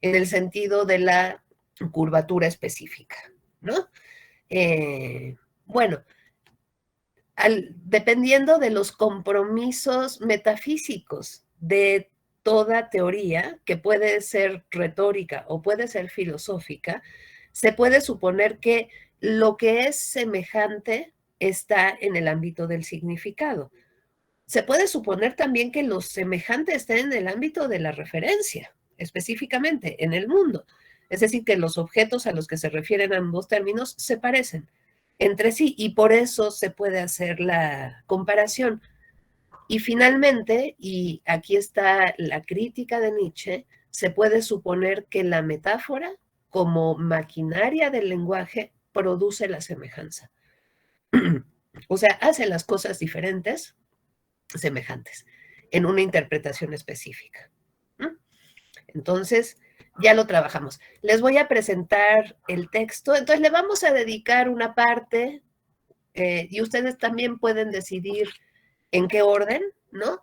en el sentido de la curvatura específica, ¿no? Bueno, dependiendo de los compromisos metafísicos de toda teoría, que puede ser retórica o puede ser filosófica, se puede suponer que lo que es semejante está en el ámbito del significado. Se puede suponer también que lo semejante está en el ámbito de la referencia, específicamente en el mundo. Es decir, que los objetos a los que se refieren ambos términos se parecen entre sí y por eso se puede hacer la comparación. Y finalmente, y aquí está la crítica de Nietzsche, se puede suponer que la metáfora, como maquinaria del lenguaje, produce la semejanza. O sea, hace las cosas diferentes, semejantes, en una interpretación específica. Entonces, ya lo trabajamos. Les voy a presentar el texto. Entonces, le vamos a dedicar una parte y ustedes también pueden decidir en qué orden, ¿no?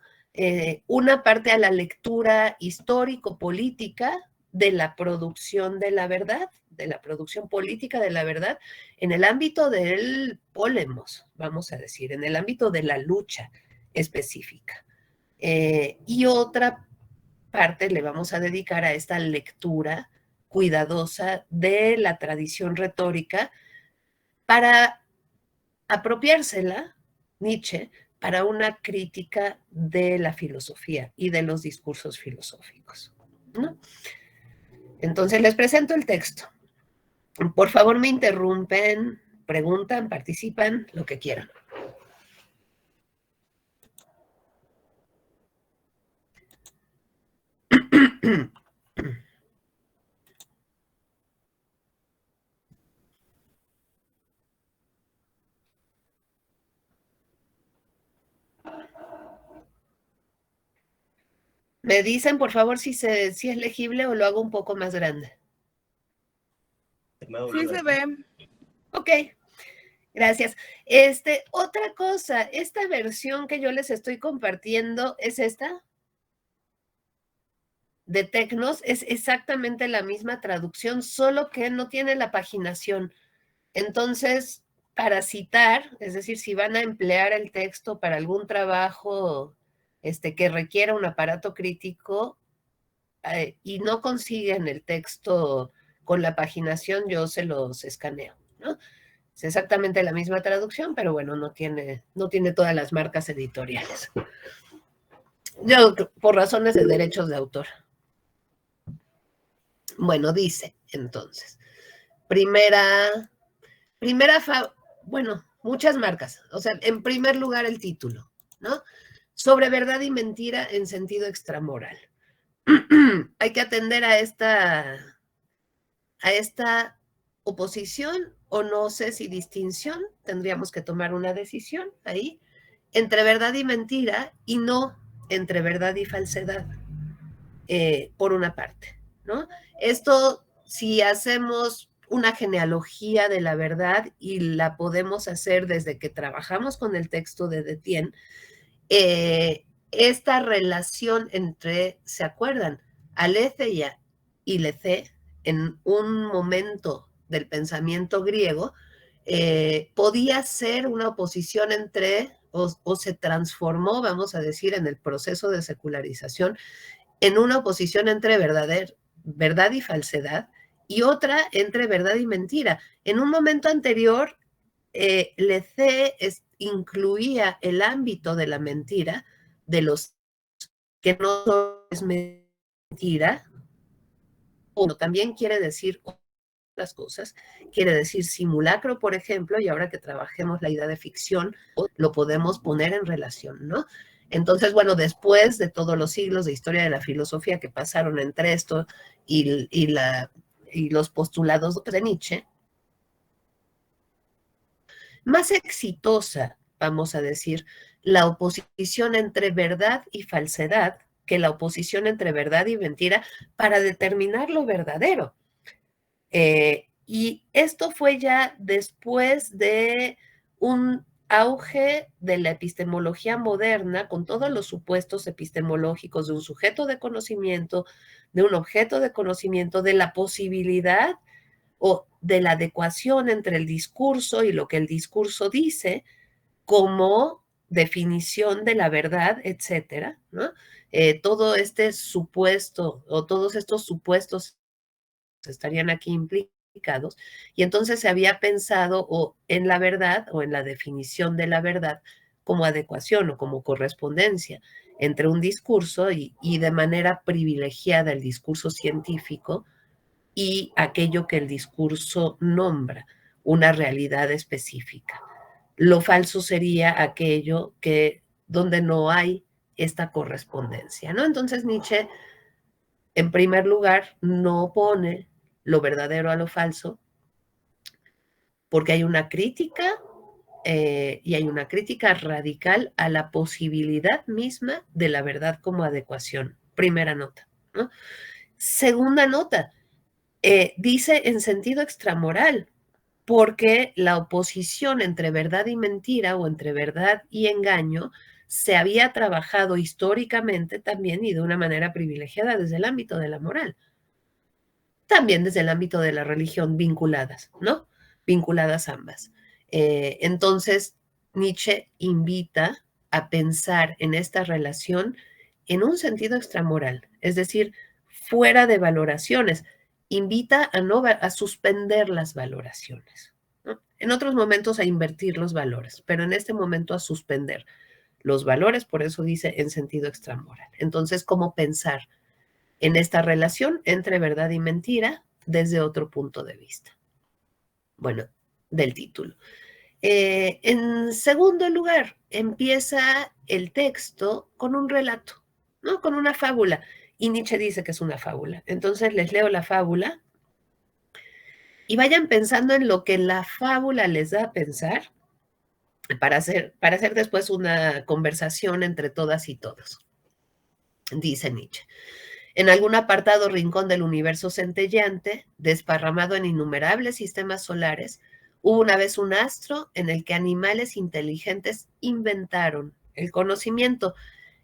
Una parte a la lectura histórico-política de la producción de la verdad, de la producción política de la verdad, en el ámbito del polemos, vamos a decir, en el ámbito de la lucha específica. Y otra parte le vamos a dedicar a esta lectura cuidadosa de la tradición retórica para apropiársela, Nietzsche, para una crítica de la filosofía y de los discursos filosóficos, ¿no? Entonces les presento el texto. Por favor, me interrumpen, preguntan, participan, lo que quieran. Me dicen, por favor, si es legible o lo hago un poco más grande. Sí se ve. Ok, gracias. Otra cosa, esta versión que yo les estoy compartiendo es esta de Tecnos, es exactamente la misma traducción, solo que no tiene la paginación. Entonces, para citar, es decir, si van a emplear el texto para algún trabajo que requiera un aparato crítico y no consiguen el texto con la paginación, yo se los escaneo, ¿no? Es exactamente la misma traducción, pero bueno, no tiene todas las marcas editoriales. Yo, por razones de derechos de autor. Bueno, dice entonces, bueno, muchas marcas. O sea, en primer lugar el título, ¿no? Sobre verdad y mentira en sentido extramoral. Hay que atender a esta oposición o no sé si distinción, tendríamos que tomar una decisión ahí, entre verdad y mentira y no entre verdad y falsedad, por una parte, ¿no? Esto, si hacemos una genealogía de la verdad y la podemos hacer desde que trabajamos con el texto de Detienne, esta relación entre, ¿se acuerdan? Aletheia y Lethé, en un momento del pensamiento griego, podía ser una oposición entre, o se transformó, vamos a decir, en el proceso de secularización, en una oposición entre verdad y falsedad, y otra entre verdad y mentira. En un momento anterior, Lethé incluía el ámbito de la mentira, de los que no es mentira, o también quiere decir otras cosas, quiere decir simulacro, por ejemplo, y ahora que trabajemos la idea de ficción, lo podemos poner en relación, ¿no? Entonces, bueno, después de todos los siglos de historia de la filosofía que pasaron entre esto y los postulados de Nietzsche, más exitosa, vamos a decir, la oposición entre verdad y falsedad que la oposición entre verdad y mentira para determinar lo verdadero. Y esto fue ya después de un auge de la epistemología moderna, con todos los supuestos epistemológicos de un sujeto de conocimiento, de un objeto de conocimiento, de la posibilidad o de la adecuación entre el discurso y lo que el discurso dice como definición de la verdad, etcétera, ¿no? Todo este supuesto o todos estos supuestos estarían aquí implicados, y entonces se había pensado o en la verdad o en la definición de la verdad como adecuación o como correspondencia entre un discurso y de manera privilegiada el discurso científico y aquello que el discurso nombra, una realidad específica. Lo falso sería aquello que donde no hay esta correspondencia, ¿no? Entonces Nietzsche, en primer lugar, no pone lo verdadero a lo falso, porque hay una crítica y hay una crítica radical a la posibilidad misma de la verdad como adecuación. Primera nota, ¿no? Segunda nota, dice en sentido extramoral, porque la oposición entre verdad y mentira o entre verdad y engaño se había trabajado históricamente también y de una manera privilegiada desde el ámbito de la moral, también desde el ámbito de la religión, vinculadas, ¿no? Vinculadas ambas. Entonces, Nietzsche invita a pensar en esta relación en un sentido extramoral, es decir, fuera de valoraciones. Invita a suspender las valoraciones, ¿no? En otros momentos a invertir los valores, pero en este momento a suspender los valores, por eso dice en sentido extramoral. Entonces, ¿cómo pensar en esta relación entre verdad y mentira desde otro punto de vista? Bueno, del título. En segundo lugar, empieza el texto con un relato, ¿no? Con una fábula. Y Nietzsche dice que es una fábula. Entonces les leo la fábula y vayan pensando en lo que la fábula les da a pensar para hacer después una conversación entre todas y todos. Dice Nietzsche. En algún apartado rincón del universo centelleante, desparramado en innumerables sistemas solares, hubo una vez un astro en el que animales inteligentes inventaron el conocimiento.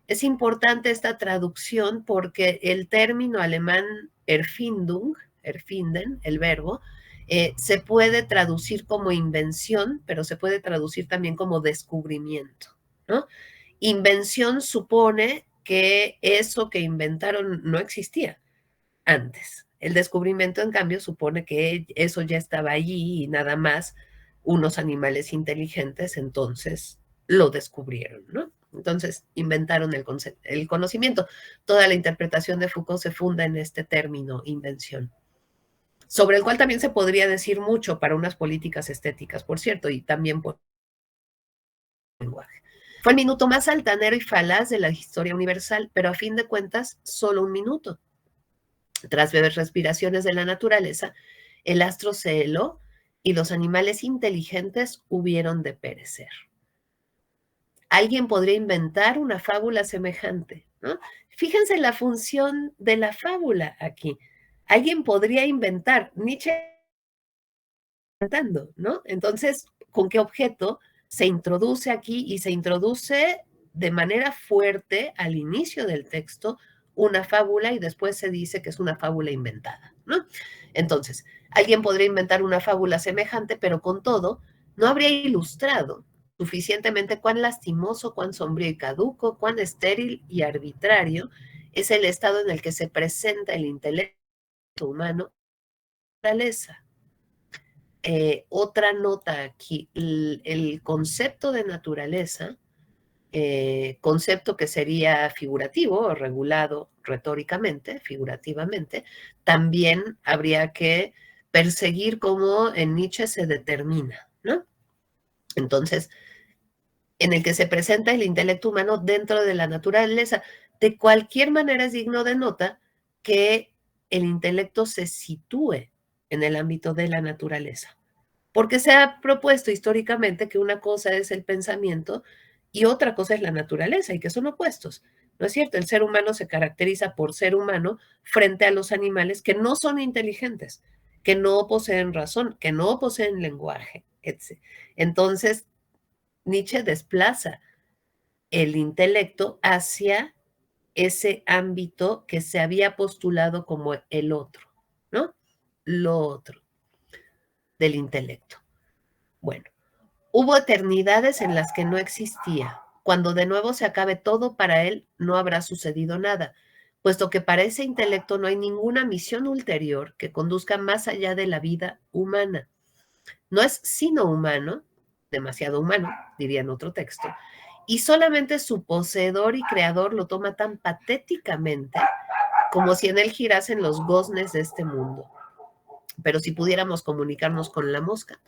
Es importante esta traducción porque el término alemán Erfindung, erfinden, el verbo, se puede traducir como invención, pero se puede traducir también como descubrimiento, ¿no? Invención supone que eso que inventaron no existía antes. El descubrimiento, en cambio, supone que eso ya estaba allí y nada más unos animales inteligentes entonces lo descubrieron, ¿no? Entonces inventaron el conocimiento. Toda la interpretación de Foucault se funda en este término, invención, sobre el cual también se podría decir mucho para unas políticas estéticas, por cierto, y también por lenguaje. Fue el minuto más altanero y falaz de la historia universal, pero a fin de cuentas, solo un minuto. Tras breves respiraciones de la naturaleza, el astro se heló y los animales inteligentes hubieron de perecer. Alguien podría inventar una fábula semejante, ¿no? Fíjense la función de la fábula aquí. Alguien podría inventar, Nietzsche inventando, ¿no? Entonces, ¿con qué objeto se introduce aquí? Y se introduce de manera fuerte al inicio del texto una fábula y después se dice que es una fábula inventada, ¿no? Entonces, alguien podría inventar una fábula semejante, pero con todo, no habría ilustrado suficientemente cuán lastimoso, cuán sombrío y caduco, cuán estéril y arbitrario es el estado en el que se presenta el intelecto humano, la naturaleza. Otra nota aquí, el concepto de naturaleza, concepto que sería figurativo o regulado retóricamente, figurativamente, también habría que perseguir cómo en Nietzsche se determina, ¿no? Entonces, en el que se presenta el intelecto humano dentro de la naturaleza. De cualquier manera es digno de nota que el intelecto se sitúe en el ámbito de la naturaleza, porque se ha propuesto históricamente que una cosa es el pensamiento y otra cosa es la naturaleza y que son opuestos. ¿No es cierto? El ser humano se caracteriza por ser humano frente a los animales que no son inteligentes, que no poseen razón, que no poseen lenguaje, etc. Entonces, Nietzsche desplaza el intelecto hacia ese ámbito que se había postulado como el otro, ¿no? Lo otro del intelecto. Bueno, hubo eternidades en las que no existía. Cuando de nuevo se acabe todo, para él no habrá sucedido nada, puesto que para ese intelecto no hay ninguna misión ulterior que conduzca más allá de la vida humana. No es sino humano, demasiado humano, diría en otro texto, y solamente su poseedor y creador lo toma tan patéticamente como si en él girasen los goznes de este mundo. Pero si pudiéramos comunicarnos con la mosca,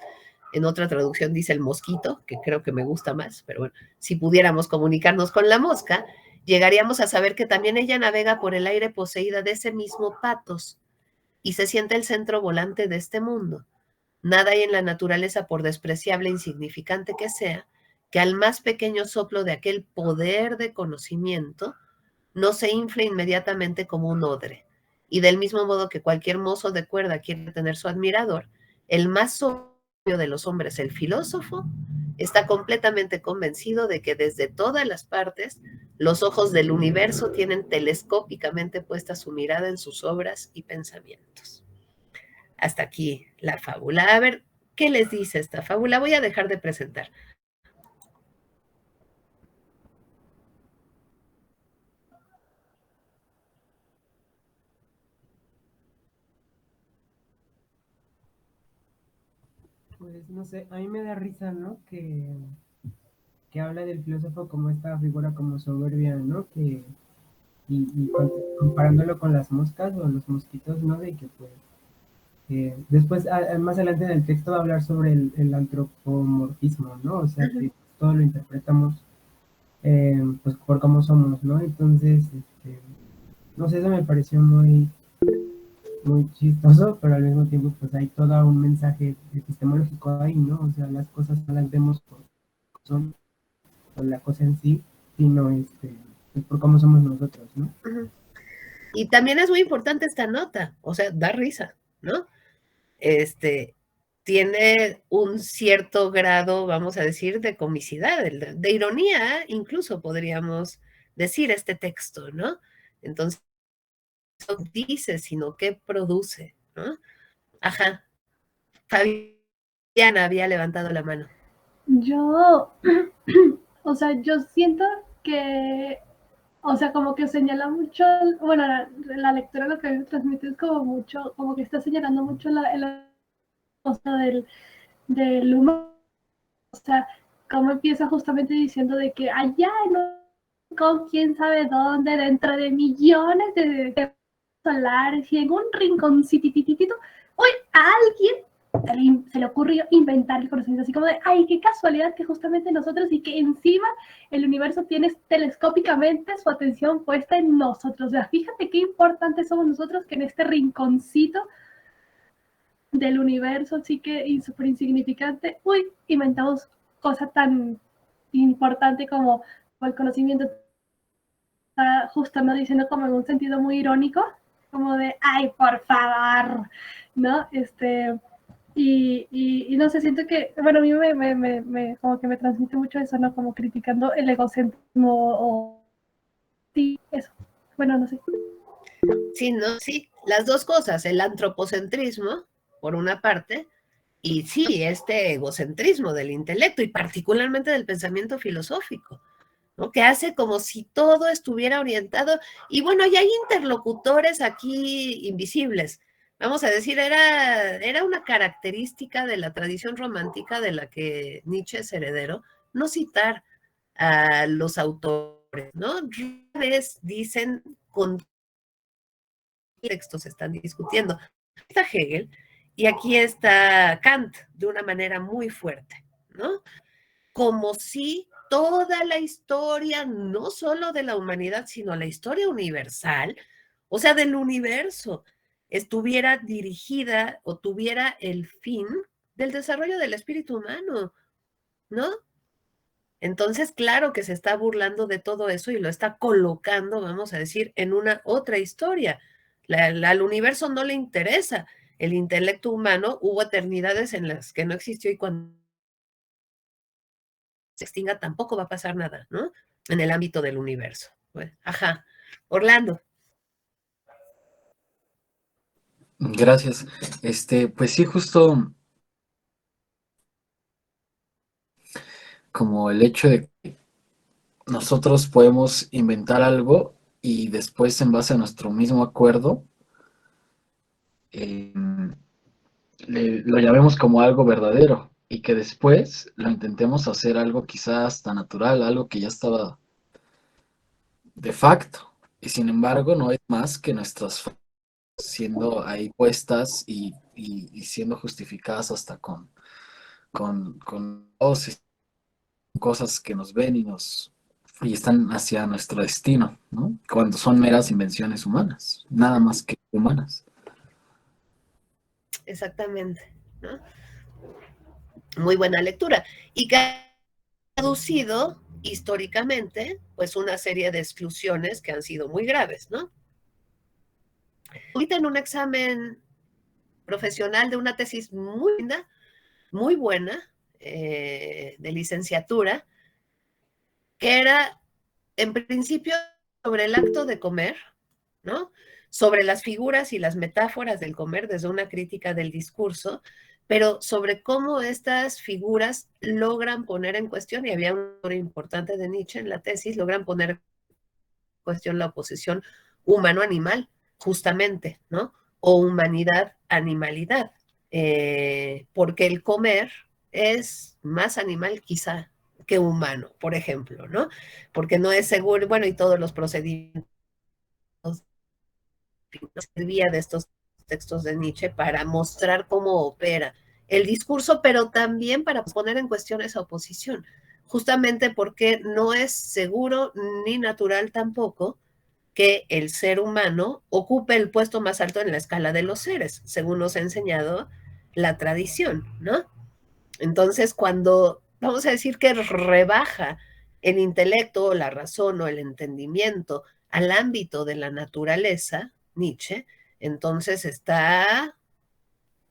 en otra traducción dice el mosquito, que creo que me gusta más, pero bueno, si pudiéramos comunicarnos con la mosca, llegaríamos a saber que también ella navega por el aire poseída de ese mismo patos y se siente el centro volante de este mundo. Nada hay en la naturaleza, por despreciable e insignificante que sea, que al más pequeño soplo de aquel poder de conocimiento no se infle inmediatamente como un odre. Y del mismo modo que cualquier mozo de cuerda quiere tener su admirador, el más sabio de los hombres, el filósofo, está completamente convencido de que desde todas las partes los ojos del universo tienen telescópicamente puesta su mirada en sus obras y pensamientos. Hasta aquí la fábula. A ver, ¿qué les dice esta fábula? Voy a dejar de presentar. Pues no sé, a mí me da risa, ¿no? Que habla del filósofo como esta figura como soberbia, ¿no? Y comparándolo con las moscas o los mosquitos, ¿no? De que pues después, más adelante en el texto va a hablar sobre el antropomorfismo, ¿no? O sea, que todo lo interpretamos pues por cómo somos, ¿no? Entonces, no sé, eso me pareció muy chistoso, pero al mismo tiempo pues hay todo un mensaje epistemológico ahí, ¿no? O sea, las cosas no las vemos por son, por la cosa en sí, sino pues, por cómo somos nosotros, ¿no? Y también es muy importante esta nota, o sea, da risa, ¿no? Tiene un cierto grado, vamos a decir, de comicidad, de ironía, incluso podríamos decir este texto, ¿no? Entonces, no dice, sino que produce, ¿no? Ajá. Fabiana había levantado la mano. Yo, o sea, yo siento que, o sea, como que señala mucho, bueno, la lectura lo que a mí me transmite es como mucho, como que está señalando mucho la cosa del humano, o sea, como empieza justamente diciendo de que allá con quién sabe dónde, dentro de millones de solares y en un rinconcitititito, hoy a alguien se le ocurrió inventar el conocimiento, así como de, ay, qué casualidad que justamente nosotros y que encima el universo tiene telescópicamente su atención puesta en nosotros. O sea, fíjate qué importantes somos nosotros que en este rinconcito del universo, así que y súper insignificante, uy, inventamos cosa tan importante como el conocimiento. Está justo no diciendo como en un sentido muy irónico, como de, ay, por favor, ¿no? Y no sé, siento que, bueno, a mí como que me transmite mucho eso, ¿no? Como criticando el egocentrismo o sí, eso. Bueno, no sé. Sí, no, sí, las dos cosas, el antropocentrismo, por una parte, y sí, este egocentrismo del intelecto y particularmente del pensamiento filosófico, ¿no? Que hace como si todo estuviera orientado, y bueno, ya hay interlocutores aquí invisibles. Vamos a decir, era una característica de la tradición romántica de la que Nietzsche es heredero, no citar a los autores, ¿no? Rara vez dicen con textos se están discutiendo. Está Hegel y aquí está Kant de una manera muy fuerte, ¿no? Como si toda la historia, no solo de la humanidad, sino la historia universal, o sea, del universo, estuviera dirigida o tuviera el fin del desarrollo del espíritu humano, ¿no? Entonces, claro que se está burlando de todo eso y lo está colocando, vamos a decir, en una otra historia. Al universo no le interesa el intelecto humano, hubo eternidades en las que no existió y cuando se extinga, tampoco va a pasar nada, ¿no? En el ámbito del universo. Bueno, ajá. Orlando. Gracias. Pues sí, justo como el hecho de que nosotros podemos inventar algo y después en base a nuestro mismo acuerdo eh, lo llamemos como algo verdadero y que después lo intentemos hacer algo quizás hasta natural, algo que ya estaba de facto. Y sin embargo no es más que nuestras siendo ahí puestas y siendo justificadas hasta con voces, cosas que nos ven y están hacia nuestro destino, ¿no? Cuando son meras invenciones humanas, nada más que humanas. Exactamente, ¿no? Muy buena lectura. Y que ha traducido históricamente, pues, una serie de exclusiones que han sido muy graves, ¿no? Ahorita en un examen profesional de una tesis muy linda, muy buena, de licenciatura, que era, en principio, sobre el acto de comer, ¿no? Sobre las figuras y las metáforas del comer desde una crítica del discurso, pero sobre cómo estas figuras logran poner en cuestión, y había un autor importante de Nietzsche en la tesis, logran poner en cuestión la oposición humano-animal, justamente, ¿no? O humanidad-animalidad, porque el comer es más animal quizá que humano, por ejemplo, ¿no? Porque no es seguro, bueno, y todos los procedimientos servía de estos textos de Nietzsche para mostrar cómo opera el discurso, pero también para poner en cuestión esa oposición, justamente porque no es seguro ni natural tampoco que el ser humano ocupe el puesto más alto en la escala de los seres, según nos ha enseñado la tradición, ¿no? Entonces, cuando vamos a decir que rebaja el intelecto o la razón o el entendimiento al ámbito de la naturaleza, Nietzsche, entonces está,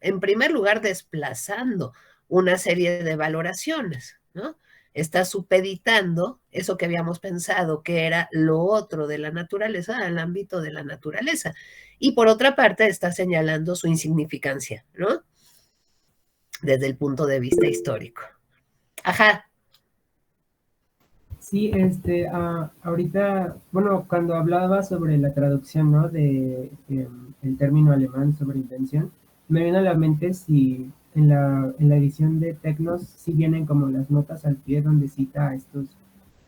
en primer lugar, desplazando una serie de valoraciones, ¿no? Está supeditando eso que habíamos pensado que era lo otro de la naturaleza al ámbito de la naturaleza. Y por otra parte, está señalando su insignificancia, ¿no? Desde el punto de vista histórico. Ajá. Sí, ahorita, bueno, cuando hablaba sobre la traducción, ¿no? De el término alemán sobre invención, me viene a la mente si en la edición de Tecnos sí vienen como las notas al pie donde cita a estos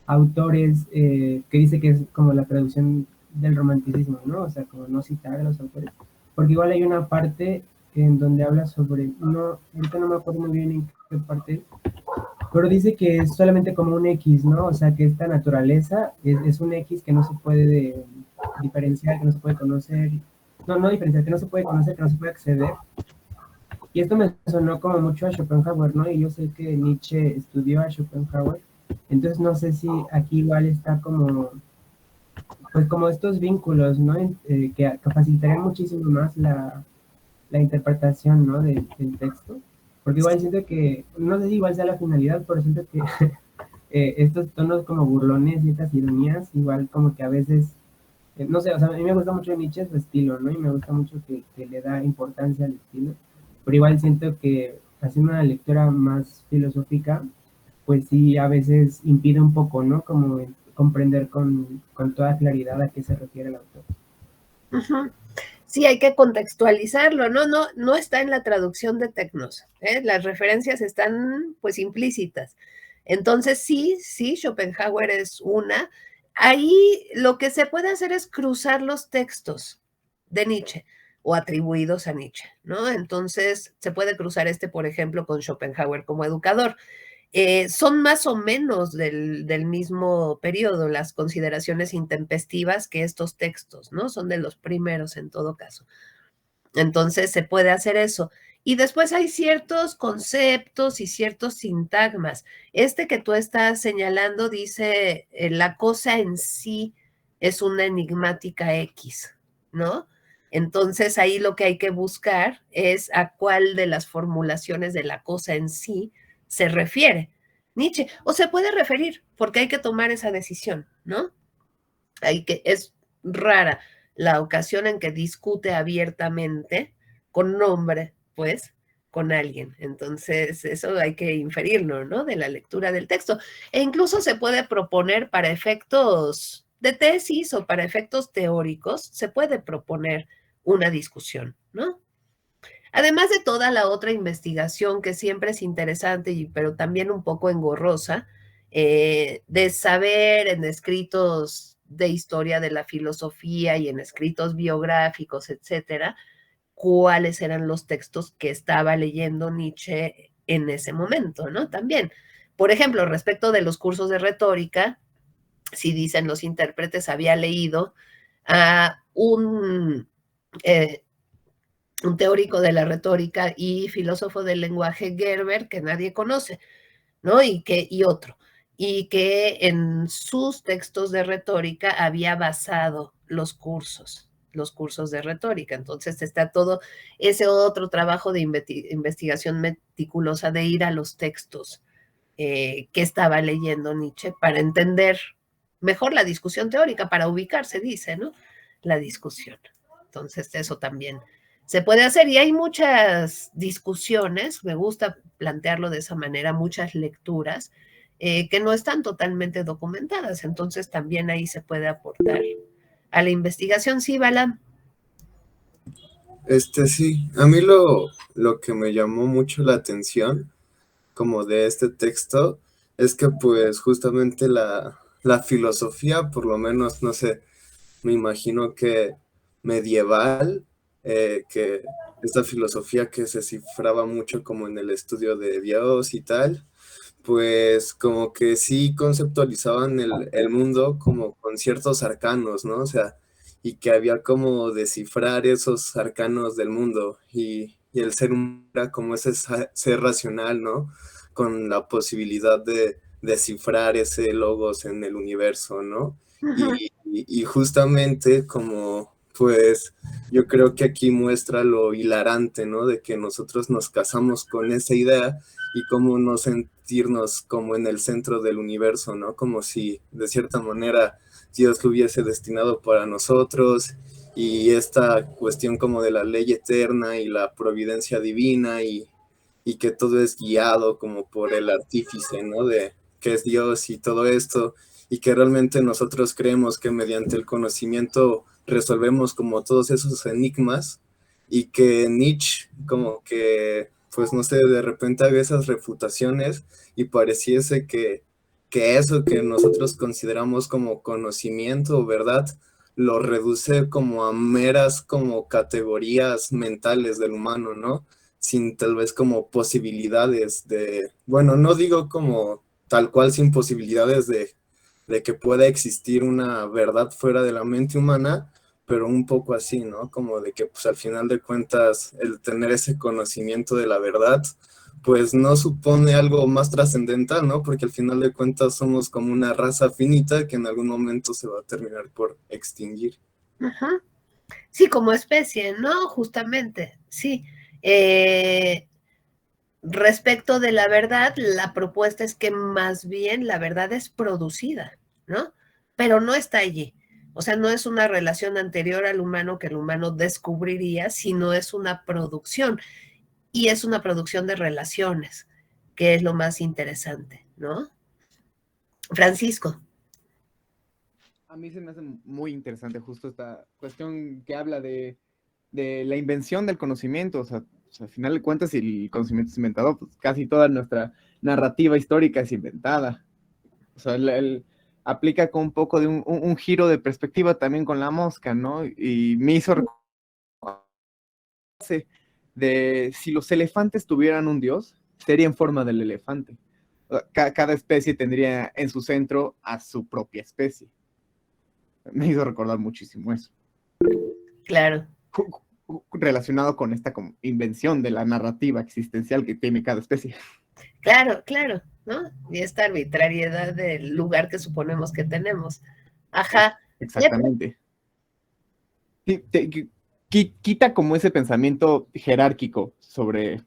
autores, que dice que es como la traducción del romanticismo, ¿no? O sea, como no citar a los autores. Porque igual hay una parte en donde habla sobre, no, ahorita no me acuerdo muy bien en qué parte, pero dice que es solamente como un X, ¿no? O sea, que esta naturaleza es un X que no se puede diferenciar, que no se puede conocer, no diferenciar, que no se puede conocer, que no se puede acceder. Y esto me sonó como mucho a Schopenhauer, ¿no? Y yo sé que Nietzsche estudió a Schopenhauer, entonces no sé si aquí igual está como, pues como estos vínculos, ¿no? Que facilitarían muchísimo más la interpretación, ¿no? Del texto. Porque igual siento que, no sé si igual sea la finalidad, pero siento que estos tonos como burlones y estas ironías, igual como que a veces, no sé, o sea, a mí me gusta mucho Nietzsche su estilo, ¿no? Y me gusta mucho que le da importancia al estilo, pero igual siento que haciendo una lectura más filosófica, pues sí, a veces impide un poco, ¿no? Como comprender con toda claridad a qué se refiere el autor. Uh-huh. Sí, hay que contextualizarlo, ¿no? No está en la traducción de Tecnos, ¿eh? Las referencias están pues implícitas. Entonces sí, Schopenhauer es una. Ahí lo que se puede hacer es cruzar los textos de Nietzsche o atribuidos a Nietzsche, ¿no? Entonces se puede cruzar por ejemplo, con Schopenhauer como educador. Son más o menos del mismo periodo las consideraciones intempestivas que estos textos, ¿no? Son de los primeros en todo caso. Entonces se puede hacer eso. Y después hay ciertos conceptos y ciertos sintagmas. Este que tú estás señalando dice, la cosa en sí es una enigmática X, ¿no? Entonces ahí lo que hay que buscar es a cuál de las formulaciones de la cosa en sí se refiere. Nietzsche, o se puede referir, porque hay que tomar esa decisión, ¿no? Es rara la ocasión en que discute abiertamente, con nombre, pues, con alguien. Entonces, eso hay que inferirlo, ¿no? De la lectura del texto. E incluso se puede proponer para efectos de tesis o para efectos teóricos, se puede proponer una discusión, ¿no? Además de toda la otra investigación que siempre es interesante, pero también un poco engorrosa, de saber en escritos de historia de la filosofía y en escritos biográficos, etcétera, cuáles eran los textos que estaba leyendo Nietzsche en ese momento, ¿no? También, por ejemplo, respecto de los cursos de retórica, si dicen los intérpretes, había leído a un teórico de la retórica y filósofo del lenguaje, Gerber, que nadie conoce, ¿no? Y otro, y que en sus textos de retórica había basado los cursos de retórica. Entonces está todo ese otro trabajo de investigación meticulosa de ir a los textos que estaba leyendo Nietzsche para entender mejor la discusión teórica, para ubicarse, dice, ¿no? La discusión. Entonces eso también se puede hacer y hay muchas discusiones, me gusta plantearlo de esa manera, muchas lecturas que no están totalmente documentadas, entonces también ahí se puede aportar a la investigación. Sí, Balam. Sí, a mí lo que me llamó mucho la atención como de este texto es que pues justamente la filosofía, por lo menos, no sé, me imagino que medieval, que esta filosofía que se cifraba mucho como en el estudio de Dios y tal, pues como que sí conceptualizaban el mundo como con ciertos arcanos, ¿no? O sea, y que había como descifrar esos arcanos del mundo y el ser humano era como ese ser racional, ¿no? Con la posibilidad de descifrar ese logos en el universo, ¿no? Y justamente como, pues, yo creo que aquí muestra lo hilarante, ¿no? De que nosotros nos casamos con esa idea y cómo no sentirnos como en el centro del universo, ¿no? Como si de cierta manera Dios lo hubiese destinado para nosotros y esta cuestión como de la ley eterna y la providencia divina y que todo es guiado como por el artífice, ¿no? De que es Dios y todo esto y que realmente nosotros creemos que mediante el conocimiento resolvemos como todos esos enigmas y que Nietzsche como que, pues no sé, de repente haga esas refutaciones y pareciese que eso que nosotros consideramos como conocimiento o verdad lo reduce como a meras como categorías mentales del humano, ¿no? Sin tal vez como posibilidades de, bueno, no digo como tal cual sin posibilidades de que pueda existir una verdad fuera de la mente humana, pero un poco así, ¿no? Como de que pues al final de cuentas el tener ese conocimiento de la verdad, pues no supone algo más trascendental, ¿no? Porque al final de cuentas somos como una raza finita que en algún momento se va a terminar por extinguir. Ajá. Sí, como especie, ¿no? Justamente, sí. Respecto de la verdad, la propuesta es que más bien la verdad es producida, ¿no? Pero no está allí. O sea, no es una relación anterior al humano que el humano descubriría, sino es una producción. Y es una producción de relaciones, que es lo más interesante, ¿no? Francisco. A mí se me hace muy interesante justo esta cuestión que habla de la invención del conocimiento. O sea, al final de cuentas, si el conocimiento es inventado, pues casi toda nuestra narrativa histórica es inventada. O sea, aplica con un poco de un giro de perspectiva también con la mosca, ¿no? Y me hizo recordar de si los elefantes tuvieran un dios, sería en forma del elefante. Cada especie tendría en su centro a su propia especie. Me hizo recordar muchísimo eso. Claro. Relacionado con esta como invención de la narrativa existencial que tiene cada especie. Claro, claro, ¿no? Y esta arbitrariedad del lugar que suponemos que tenemos. Ajá. Exactamente. Sí, quita como ese pensamiento jerárquico sobre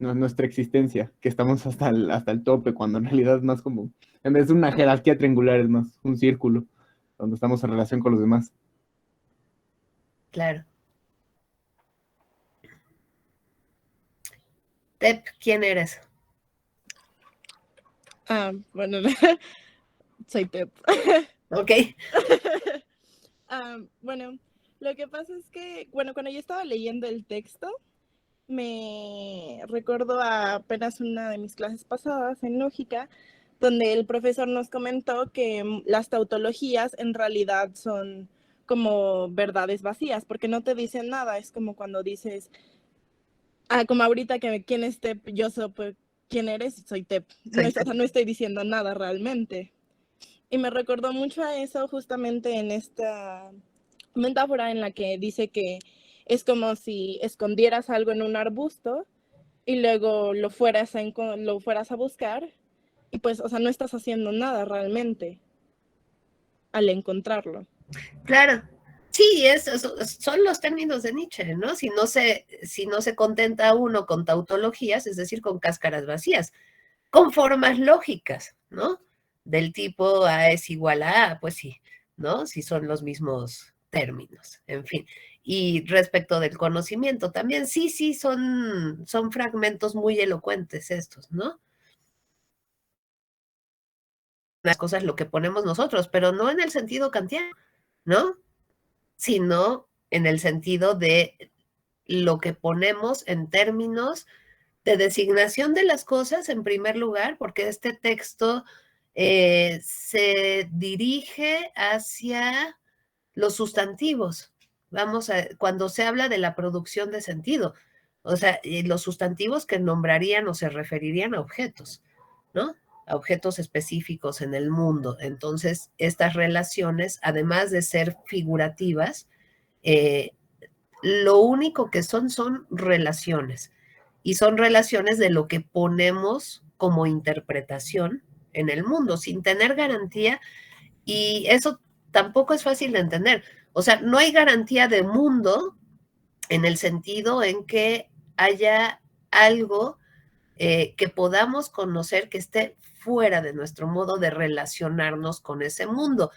nuestra existencia, que estamos hasta el tope, cuando en realidad es más como, en vez de una jerarquía triangular, es más un círculo, donde estamos en relación con los demás. Claro. Tep, ¿quién eres? Bueno, soy Pep. Ok. Bueno, lo que pasa es que, bueno, cuando yo estaba leyendo el texto, me recordó a apenas una de mis clases pasadas en lógica, donde el profesor nos comentó que las tautologías en realidad son como verdades vacías, porque no te dicen nada. Es como cuando dices, como ahorita que quién es Tep, yo soy, pues, ¿quién eres? Soy Tep. No, o sea, no estoy diciendo nada realmente. Y me recordó mucho a eso justamente en esta metáfora en la que dice que es como si escondieras algo en un arbusto y luego lo fueras a buscar y pues, o sea, no estás haciendo nada realmente al encontrarlo. Claro. Sí, son los términos de Nietzsche, ¿no? Si no se contenta uno con tautologías, es decir, con cáscaras vacías, con formas lógicas, ¿no? Del tipo A es igual a A, pues sí, ¿no? Si son los mismos términos, en fin. Y respecto del conocimiento también, sí, son fragmentos muy elocuentes estos, ¿no? Las cosas lo que ponemos nosotros, pero no en el sentido kantiano, ¿no? Sino en el sentido de lo que ponemos en términos de designación de las cosas en primer lugar, porque este texto se dirige hacia los sustantivos. Cuando se habla de la producción de sentido, o sea, los sustantivos que nombrarían o se referirían a objetos, ¿no? A objetos específicos en el mundo. Entonces, estas relaciones, además de ser figurativas, lo único que son relaciones. Y son relaciones de lo que ponemos como interpretación en el mundo, sin tener garantía. Y eso tampoco es fácil de entender. O sea, no hay garantía de mundo en el sentido en que haya algo que podamos conocer que esté fuera de nuestro modo de relacionarnos con ese mundo.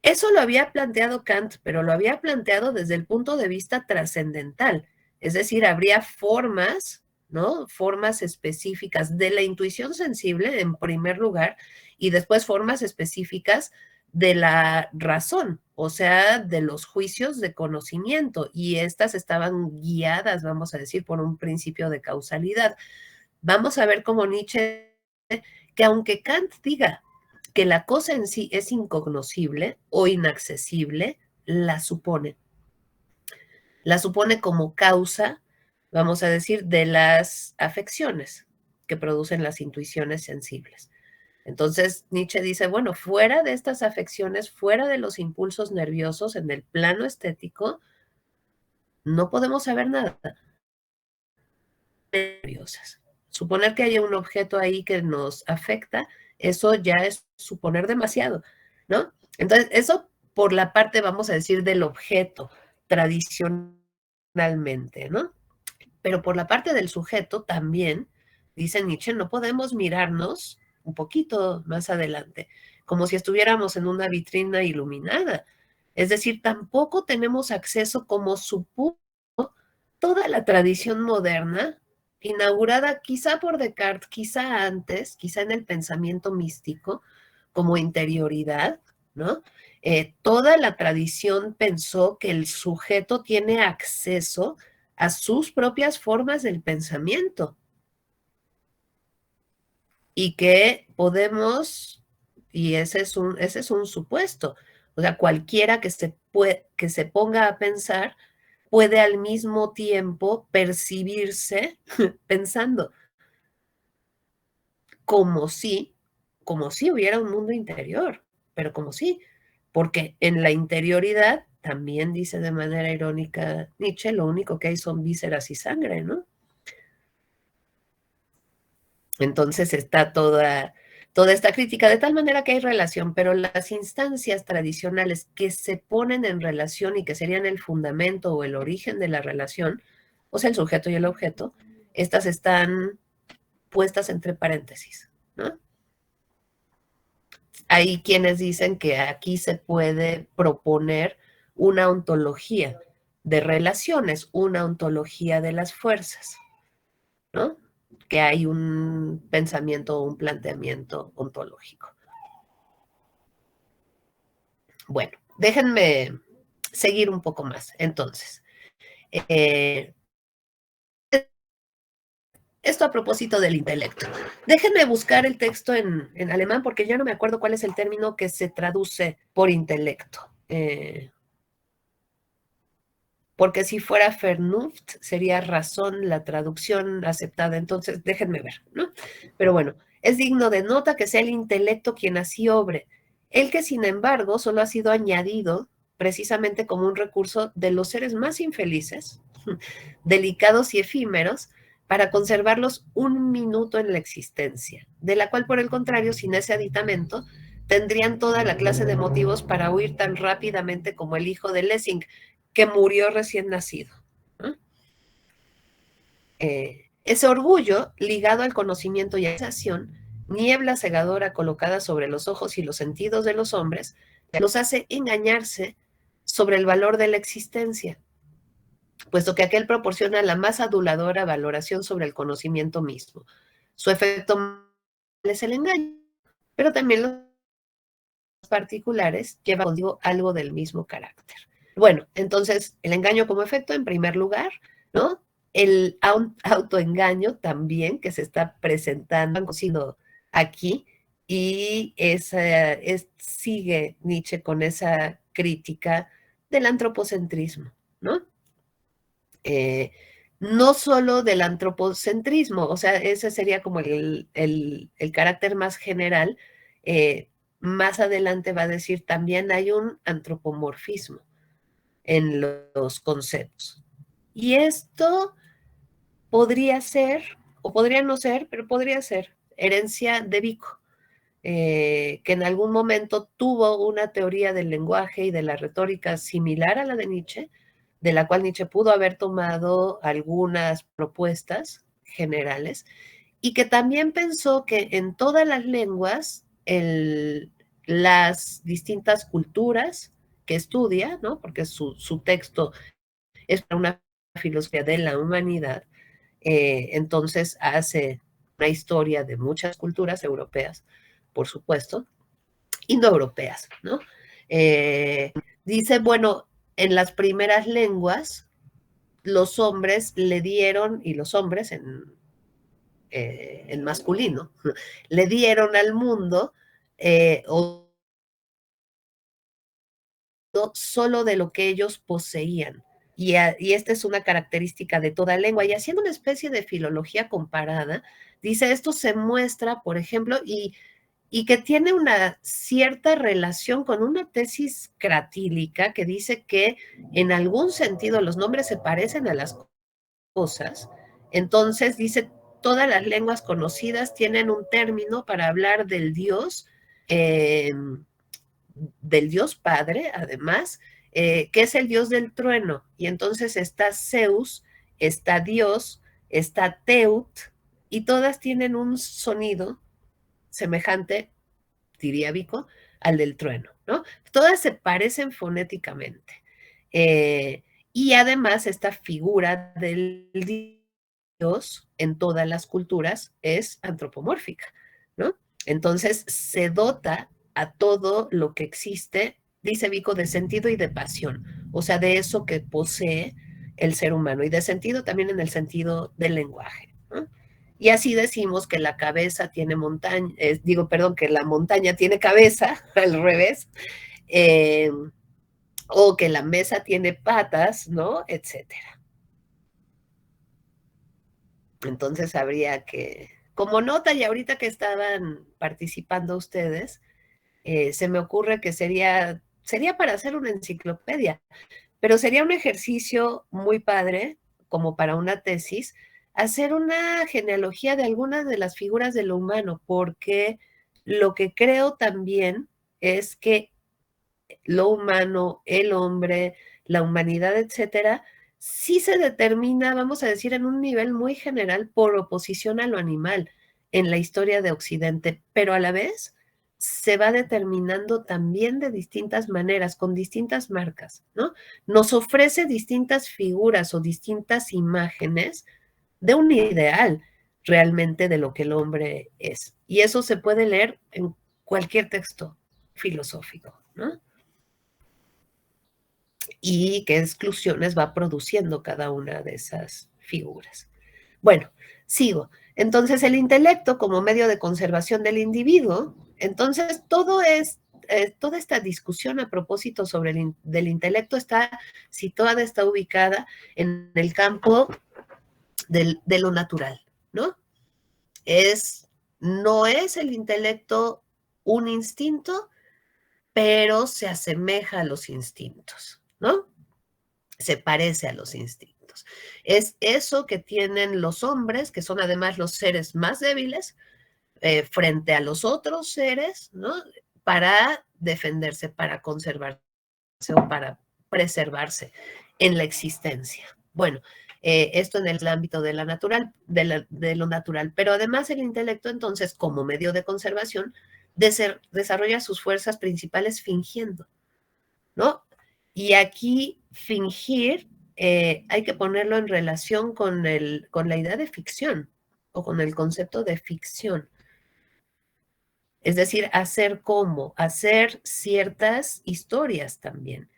Eso lo había planteado Kant, pero lo había planteado desde el punto de vista trascendental. Es decir, habría formas, ¿no? Formas específicas de la intuición sensible, en primer lugar, y después formas específicas de la razón, o sea, de los juicios de conocimiento, y estas estaban guiadas, vamos a decir, por un principio de causalidad. Vamos a ver cómo Nietzsche, que aunque Kant diga que la cosa en sí es incognoscible o inaccesible, la supone. La supone como causa, vamos a decir, de las afecciones que producen las intuiciones sensibles. Entonces Nietzsche dice, bueno, fuera de estas afecciones, fuera de los impulsos nerviosos en el plano estético, no podemos saber nada. Nerviosas. Suponer que haya un objeto ahí que nos afecta, eso ya es suponer demasiado, ¿no? Entonces, eso por la parte, vamos a decir, del objeto tradicionalmente, ¿no? Pero por la parte del sujeto también, dice Nietzsche, no podemos mirarnos un poquito más adelante, como si estuviéramos en una vitrina iluminada. Es decir, tampoco tenemos acceso como supuso toda la tradición moderna, inaugurada quizá por Descartes, quizá antes, quizá en el pensamiento místico, como interioridad, ¿no? Toda la tradición pensó que el sujeto tiene acceso a sus propias formas del pensamiento y que podemos, y ese es un supuesto, o sea, cualquiera que se ponga a pensar puede al mismo tiempo percibirse pensando como si hubiera un mundo interior, pero como si, porque en la interioridad, también dice de manera irónica Nietzsche, lo único que hay son vísceras y sangre, ¿no? Entonces está toda esta crítica, de tal manera que hay relación, pero las instancias tradicionales que se ponen en relación y que serían el fundamento o el origen de la relación, o sea, el sujeto y el objeto, Estas están puestas entre paréntesis, ¿no? Hay quienes dicen que aquí se puede proponer una ontología de relaciones, una ontología de las fuerzas, ¿no? Que hay un pensamiento o un planteamiento ontológico. Bueno, déjenme seguir un poco más. Entonces, esto a propósito del intelecto. Déjenme buscar el texto en alemán porque ya no me acuerdo cuál es el término que se traduce por intelecto. Porque si fuera Vernunft sería razón la traducción aceptada. Entonces, déjenme ver, ¿no? Pero bueno, es digno de nota que sea el intelecto quien así obre. El que, sin embargo, solo ha sido añadido precisamente como un recurso de los seres más infelices, delicados y efímeros, para conservarlos un minuto en la existencia, de la cual, por el contrario, sin ese aditamento, tendrían toda la clase de motivos para huir tan rápidamente como el hijo de Lessing, que murió recién nacido. ¿No? Ese orgullo, ligado al conocimiento y a la sensación, niebla cegadora colocada sobre los ojos y los sentidos de los hombres, los hace engañarse sobre el valor de la existencia, puesto que aquel proporciona la más aduladora valoración sobre el conocimiento mismo. Su efecto es el engaño, pero también los particulares llevan consigo algo del mismo carácter. Bueno, entonces, el engaño como efecto, en primer lugar, ¿no? El autoengaño también, que se está presentando aquí, y sigue Nietzsche con esa crítica del antropocentrismo, ¿no? No solo del antropocentrismo, o sea, ese sería como el carácter más general. Más adelante va a decir también hay un antropomorfismo en los conceptos. Y esto podría ser, o podría no ser, pero podría ser herencia de Vico, que en algún momento tuvo una teoría del lenguaje y de la retórica similar a la de Nietzsche, de la cual Nietzsche pudo haber tomado algunas propuestas generales, y que también pensó que en todas las lenguas, las distintas culturas que estudia, ¿no? Porque su texto es para una filosofía de la humanidad, entonces hace una historia de muchas culturas europeas, por supuesto, indoeuropeas, ¿no? Dice, bueno, en las primeras lenguas, los hombres le dieron, y los hombres en masculino, le dieron al mundo solo de lo que ellos poseían. Y esta es una característica de toda lengua. Y haciendo una especie de filología comparada, dice, esto se muestra, por ejemplo, y que tiene una cierta relación con una tesis cratílica que dice que en algún sentido los nombres se parecen a las cosas. Entonces dice, todas las lenguas conocidas tienen un término para hablar del Dios Padre, además, que es el Dios del trueno. Y entonces está Zeus, está Dios, está Teut, y todas tienen un sonido semejante, diría Vico, al del trueno, ¿no? Todas se parecen fonéticamente. Y además esta figura del Dios en todas las culturas es antropomórfica, ¿no? Entonces se dota a todo lo que existe, dice Vico, de sentido y de pasión, o sea, de eso que posee el ser humano, y de sentido también en el sentido del lenguaje, ¿no? Y así decimos que la cabeza tiene montaña, que la montaña tiene cabeza, al revés, o que la mesa tiene patas, ¿no? Etcétera. Entonces habría que, como nota, y ahorita que estaban participando ustedes, se me ocurre que sería para hacer una enciclopedia, pero sería un ejercicio muy padre, como para una tesis, hacer una genealogía de algunas de las figuras de lo humano, porque lo que creo también es que lo humano, el hombre, la humanidad, etcétera, sí se determina, vamos a decir, en un nivel muy general por oposición a lo animal en la historia de Occidente, pero a la vez se va determinando también de distintas maneras, con distintas marcas, ¿no? Nos ofrece distintas figuras o distintas imágenes de un ideal realmente de lo que el hombre es. Y eso se puede leer en cualquier texto filosófico, ¿no? Y qué exclusiones va produciendo cada una de esas figuras. Bueno, sigo. Entonces, el intelecto como medio de conservación del individuo, entonces toda esta discusión a propósito del intelecto está situada, está ubicada en el campo de lo natural, ¿no? No es el intelecto un instinto, pero se asemeja a los instintos, ¿no? Se parece a los instintos. Es eso que tienen los hombres, que son además los seres más débiles, frente a los otros seres, ¿no? Para defenderse, para conservarse o para preservarse en la existencia. Bueno, esto en el ámbito de lo natural, pero además el intelecto entonces como medio de conservación desarrolla sus fuerzas principales fingiendo, ¿no? Y aquí fingir hay que ponerlo en relación con la idea de ficción o con el concepto de ficción. Es decir, hacer ciertas historias también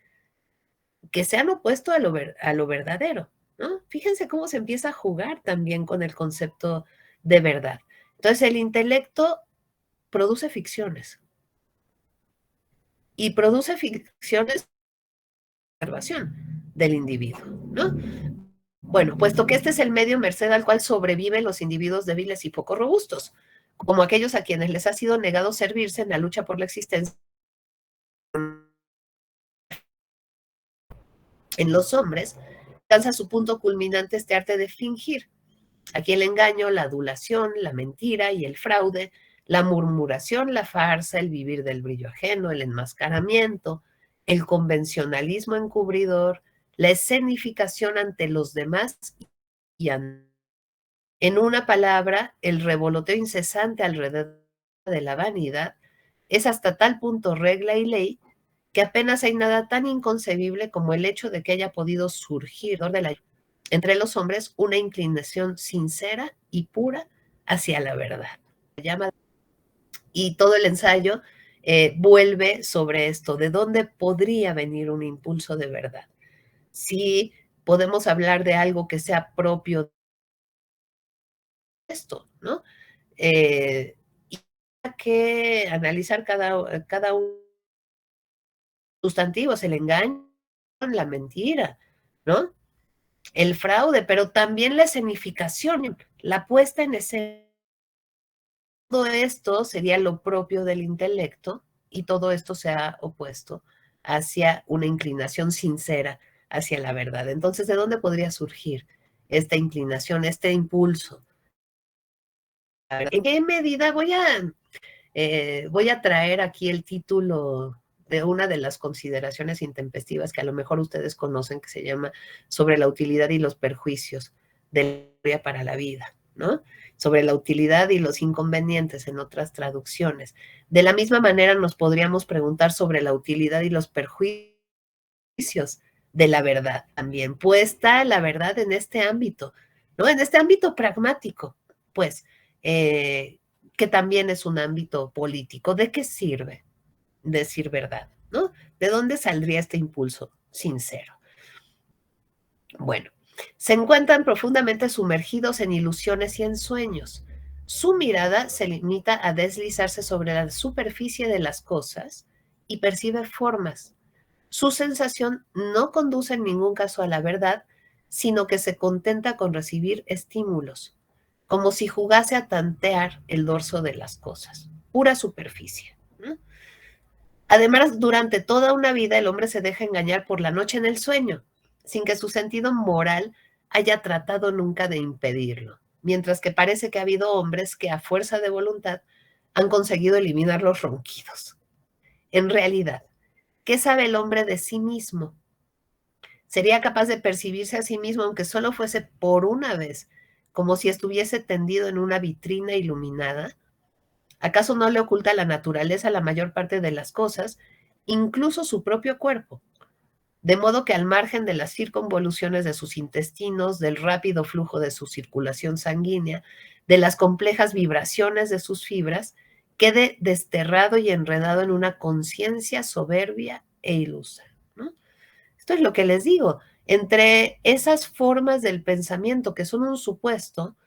que se han opuesto a lo verdadero, ¿no? Fíjense cómo se empieza a jugar también con el concepto de verdad. Entonces, el intelecto produce ficciones y produce ficciones de observación del individuo, ¿no? Bueno, puesto que este es el medio merced al cual sobreviven los individuos débiles y poco robustos, como aquellos a quienes les ha sido negado servirse en la lucha por la existencia. En los hombres alcanza su punto culminante este arte de fingir. Aquí el engaño, la adulación, la mentira y el fraude, la murmuración, la farsa, el vivir del brillo ajeno, el enmascaramiento, el convencionalismo encubridor, la escenificación ante los demás y en una palabra, el revoloteo incesante alrededor de la vanidad es hasta tal punto regla y ley que apenas hay nada tan inconcebible como el hecho de que haya podido surgir entre los hombres una inclinación sincera y pura hacia la verdad. Y todo el ensayo vuelve sobre esto, de dónde podría venir un impulso de verdad. Si podemos hablar de algo que sea propio de esto, ¿no? Y hay que analizar cada uno sustantivos, el engaño, la mentira, ¿no? El fraude, pero también la escenificación, la puesta en escena. Todo esto sería lo propio del intelecto y todo esto se ha opuesto hacia una inclinación sincera hacia la verdad. Entonces, ¿de dónde podría surgir esta inclinación, este impulso? ¿En qué medida voy a traer aquí el título de una de las consideraciones intempestivas que a lo mejor ustedes conocen, que se llama Sobre la utilidad y los perjuicios de la historia para la vida, ¿no? Sobre la utilidad y los inconvenientes en otras traducciones. De la misma manera nos podríamos preguntar sobre la utilidad y los perjuicios de la verdad también. Puesta la verdad en este ámbito, ¿no? En este ámbito pragmático, pues, que también es un ámbito político. ¿De qué sirve decir verdad, no? ¿De dónde saldría este impulso sincero? Bueno, se encuentran profundamente sumergidos en ilusiones y en sueños. Su mirada se limita a deslizarse sobre la superficie de las cosas y percibe formas. Su sensación no conduce en ningún caso a la verdad, sino que se contenta con recibir estímulos, como si jugase a tantear el dorso de las cosas, pura superficie, ¿no? Además, durante toda una vida el hombre se deja engañar por la noche en el sueño, sin que su sentido moral haya tratado nunca de impedirlo, mientras que parece que ha habido hombres que a fuerza de voluntad han conseguido eliminar los ronquidos. En realidad, ¿qué sabe el hombre de sí mismo? Sería capaz de percibirse a sí mismo, aunque solo fuese por una vez, como si estuviese tendido en una vitrina iluminada. ¿Acaso no le oculta la naturaleza la mayor parte de las cosas, incluso su propio cuerpo? De modo que al margen de las circunvoluciones de sus intestinos, del rápido flujo de su circulación sanguínea, de las complejas vibraciones de sus fibras, quede desterrado y enredado en una conciencia soberbia e ilusa, ¿no? Esto es lo que les digo. Entre esas formas del pensamiento que son un supuesto,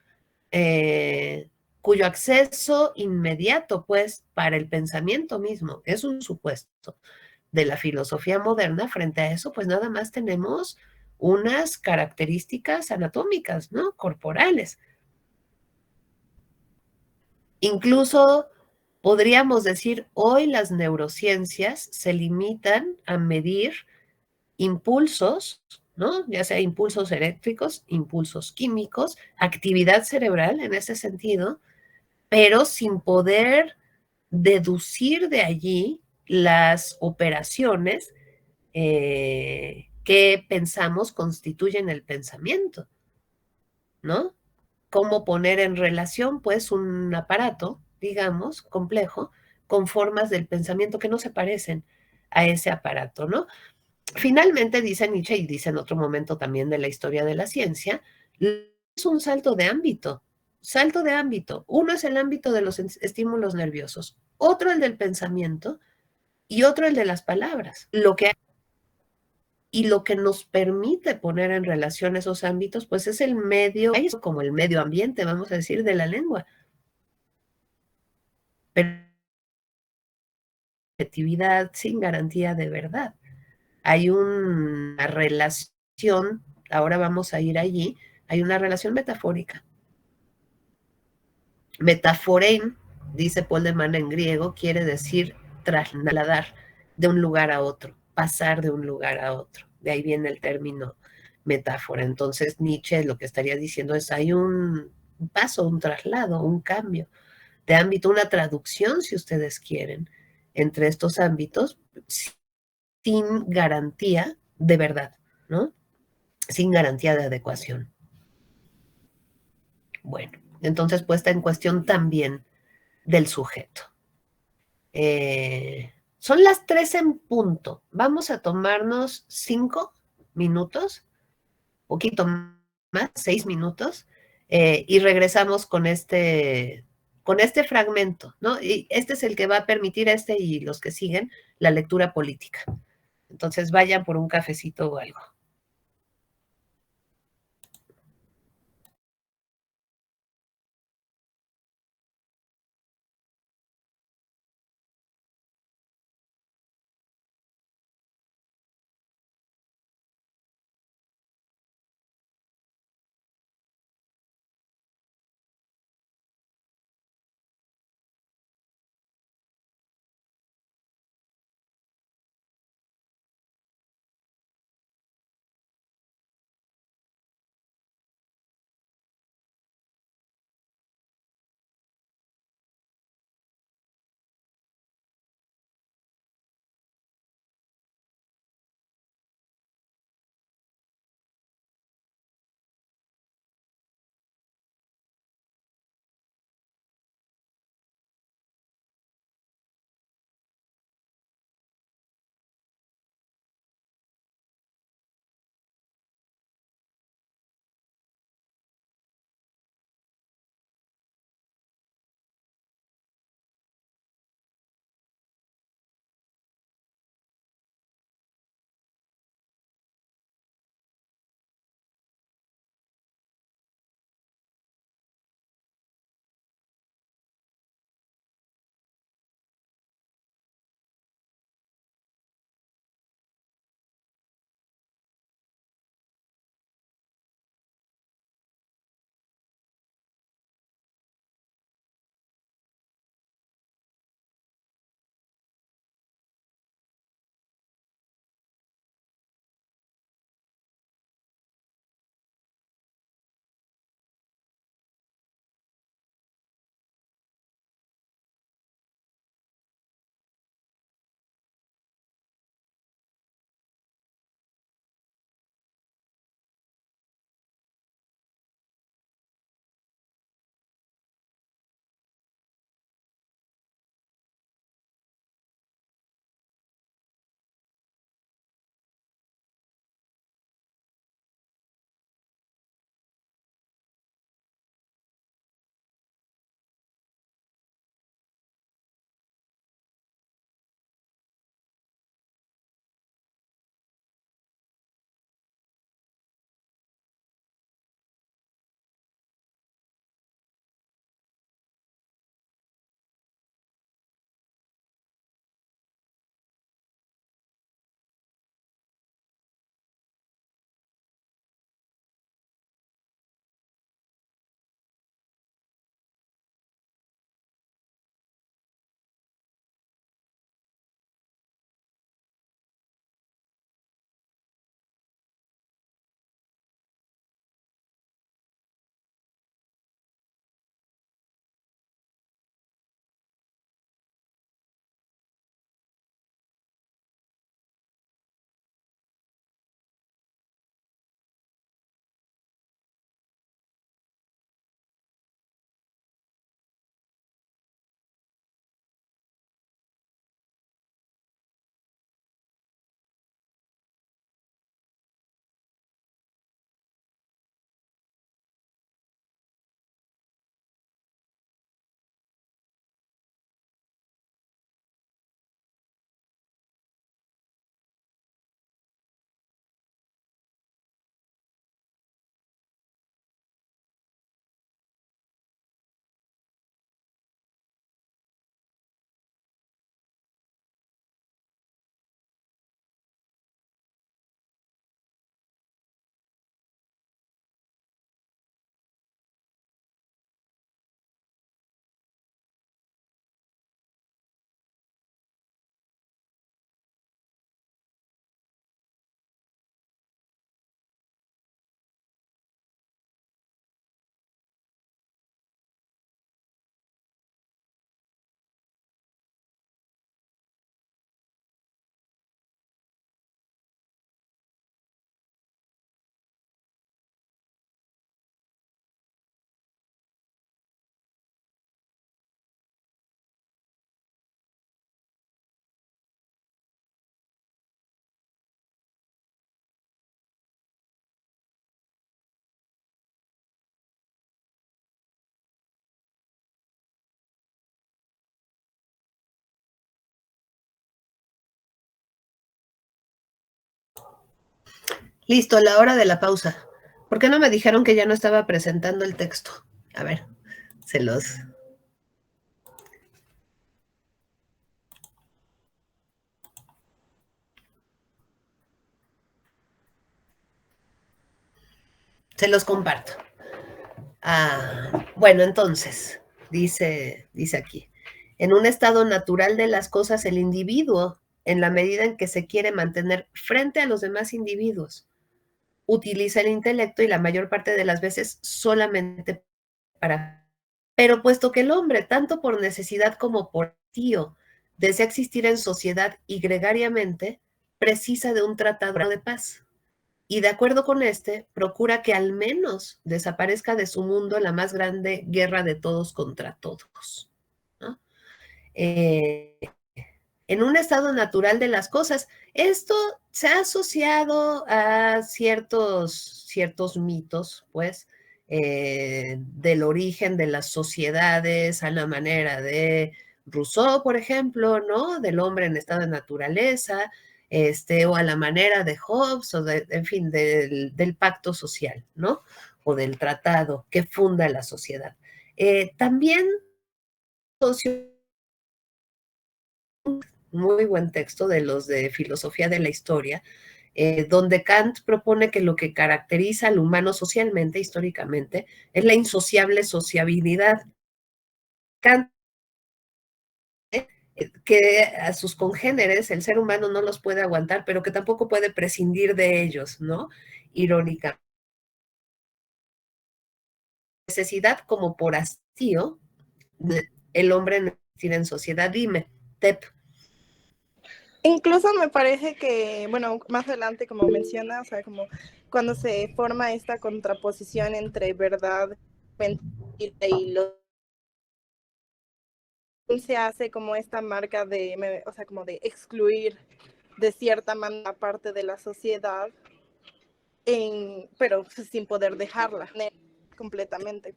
cuyo acceso inmediato, pues, para el pensamiento mismo es un supuesto de la filosofía moderna, frente a eso, pues nada más tenemos unas características anatómicas, ¿no? Corporales. Incluso podríamos decir, hoy las neurociencias se limitan a medir impulsos, ¿no? Ya sea impulsos eléctricos, impulsos químicos, actividad cerebral en ese sentido, pero sin poder deducir de allí las operaciones que pensamos constituyen el pensamiento, ¿no? Cómo poner en relación, pues, un aparato, digamos, complejo, con formas del pensamiento que no se parecen a ese aparato, ¿no? Finalmente, dice Nietzsche, y dice en otro momento también de la historia de la ciencia, es un salto de ámbito. Salto de ámbito. Uno es el ámbito de los estímulos nerviosos, otro el del pensamiento y otro el de las palabras. Y lo que nos permite poner en relación esos ámbitos, pues es el medio, como el medio ambiente, vamos a decir, de la lengua. Subjetividad sin garantía de verdad. Hay una relación, ahora vamos a ir allí, hay una relación metafórica. Metaforein, dice Paul de Man en griego, quiere decir trasladar de un lugar a otro, pasar de un lugar a otro. De ahí viene el término metáfora. Entonces Nietzsche lo que estaría diciendo es hay un paso, un traslado, un cambio de ámbito, una traducción, si ustedes quieren, entre estos ámbitos sin garantía de verdad, ¿no? Sin garantía de adecuación. Bueno, entonces puesta en cuestión también del sujeto. Son las 3 en punto. Vamos a tomarnos 5 minutos, poquito más, 6 minutos, y regresamos con este fragmento, ¿no? Y este es el que va a permitir a este y los que siguen la lectura política. Entonces vayan por un cafecito o algo. Listo, la hora de la pausa. ¿Por qué no me dijeron que ya no estaba presentando el texto? A ver, se los... Se los comparto. Bueno, entonces, dice aquí, en un estado natural de las cosas, el individuo, en la medida en que se quiere mantener frente a los demás individuos, utiliza el intelecto y la mayor parte de las veces solamente para... Pero puesto que el hombre, tanto por necesidad como por tío, desea existir en sociedad y gregariamente, precisa de un tratado de paz. Y de acuerdo con este, procura que al menos desaparezca de su mundo la más grande guerra de todos contra todos, ¿no? En un estado natural de las cosas, esto se ha asociado a ciertos mitos, pues, del origen de las sociedades, a la manera de Rousseau, por ejemplo, ¿no? Del hombre en estado de naturaleza, o a la manera de Hobbes, o en fin, del pacto social, ¿no? O del tratado que funda la sociedad. También muy buen texto de los de filosofía de la historia, donde Kant propone que lo que caracteriza al humano socialmente, históricamente, es la insociable sociabilidad. Kant que a sus congéneres el ser humano no los puede aguantar, pero que tampoco puede prescindir de ellos, ¿no? Irónica. Necesidad como por hastío, el hombre necesita en sociedad. Dime, Tep. Incluso me parece que, bueno, más adelante, como menciona, o sea, como cuando se forma esta contraposición entre verdad, mentira y lo se hace como esta marca de, o sea, como de excluir de cierta manera parte de la sociedad, pero sin poder dejarla completamente.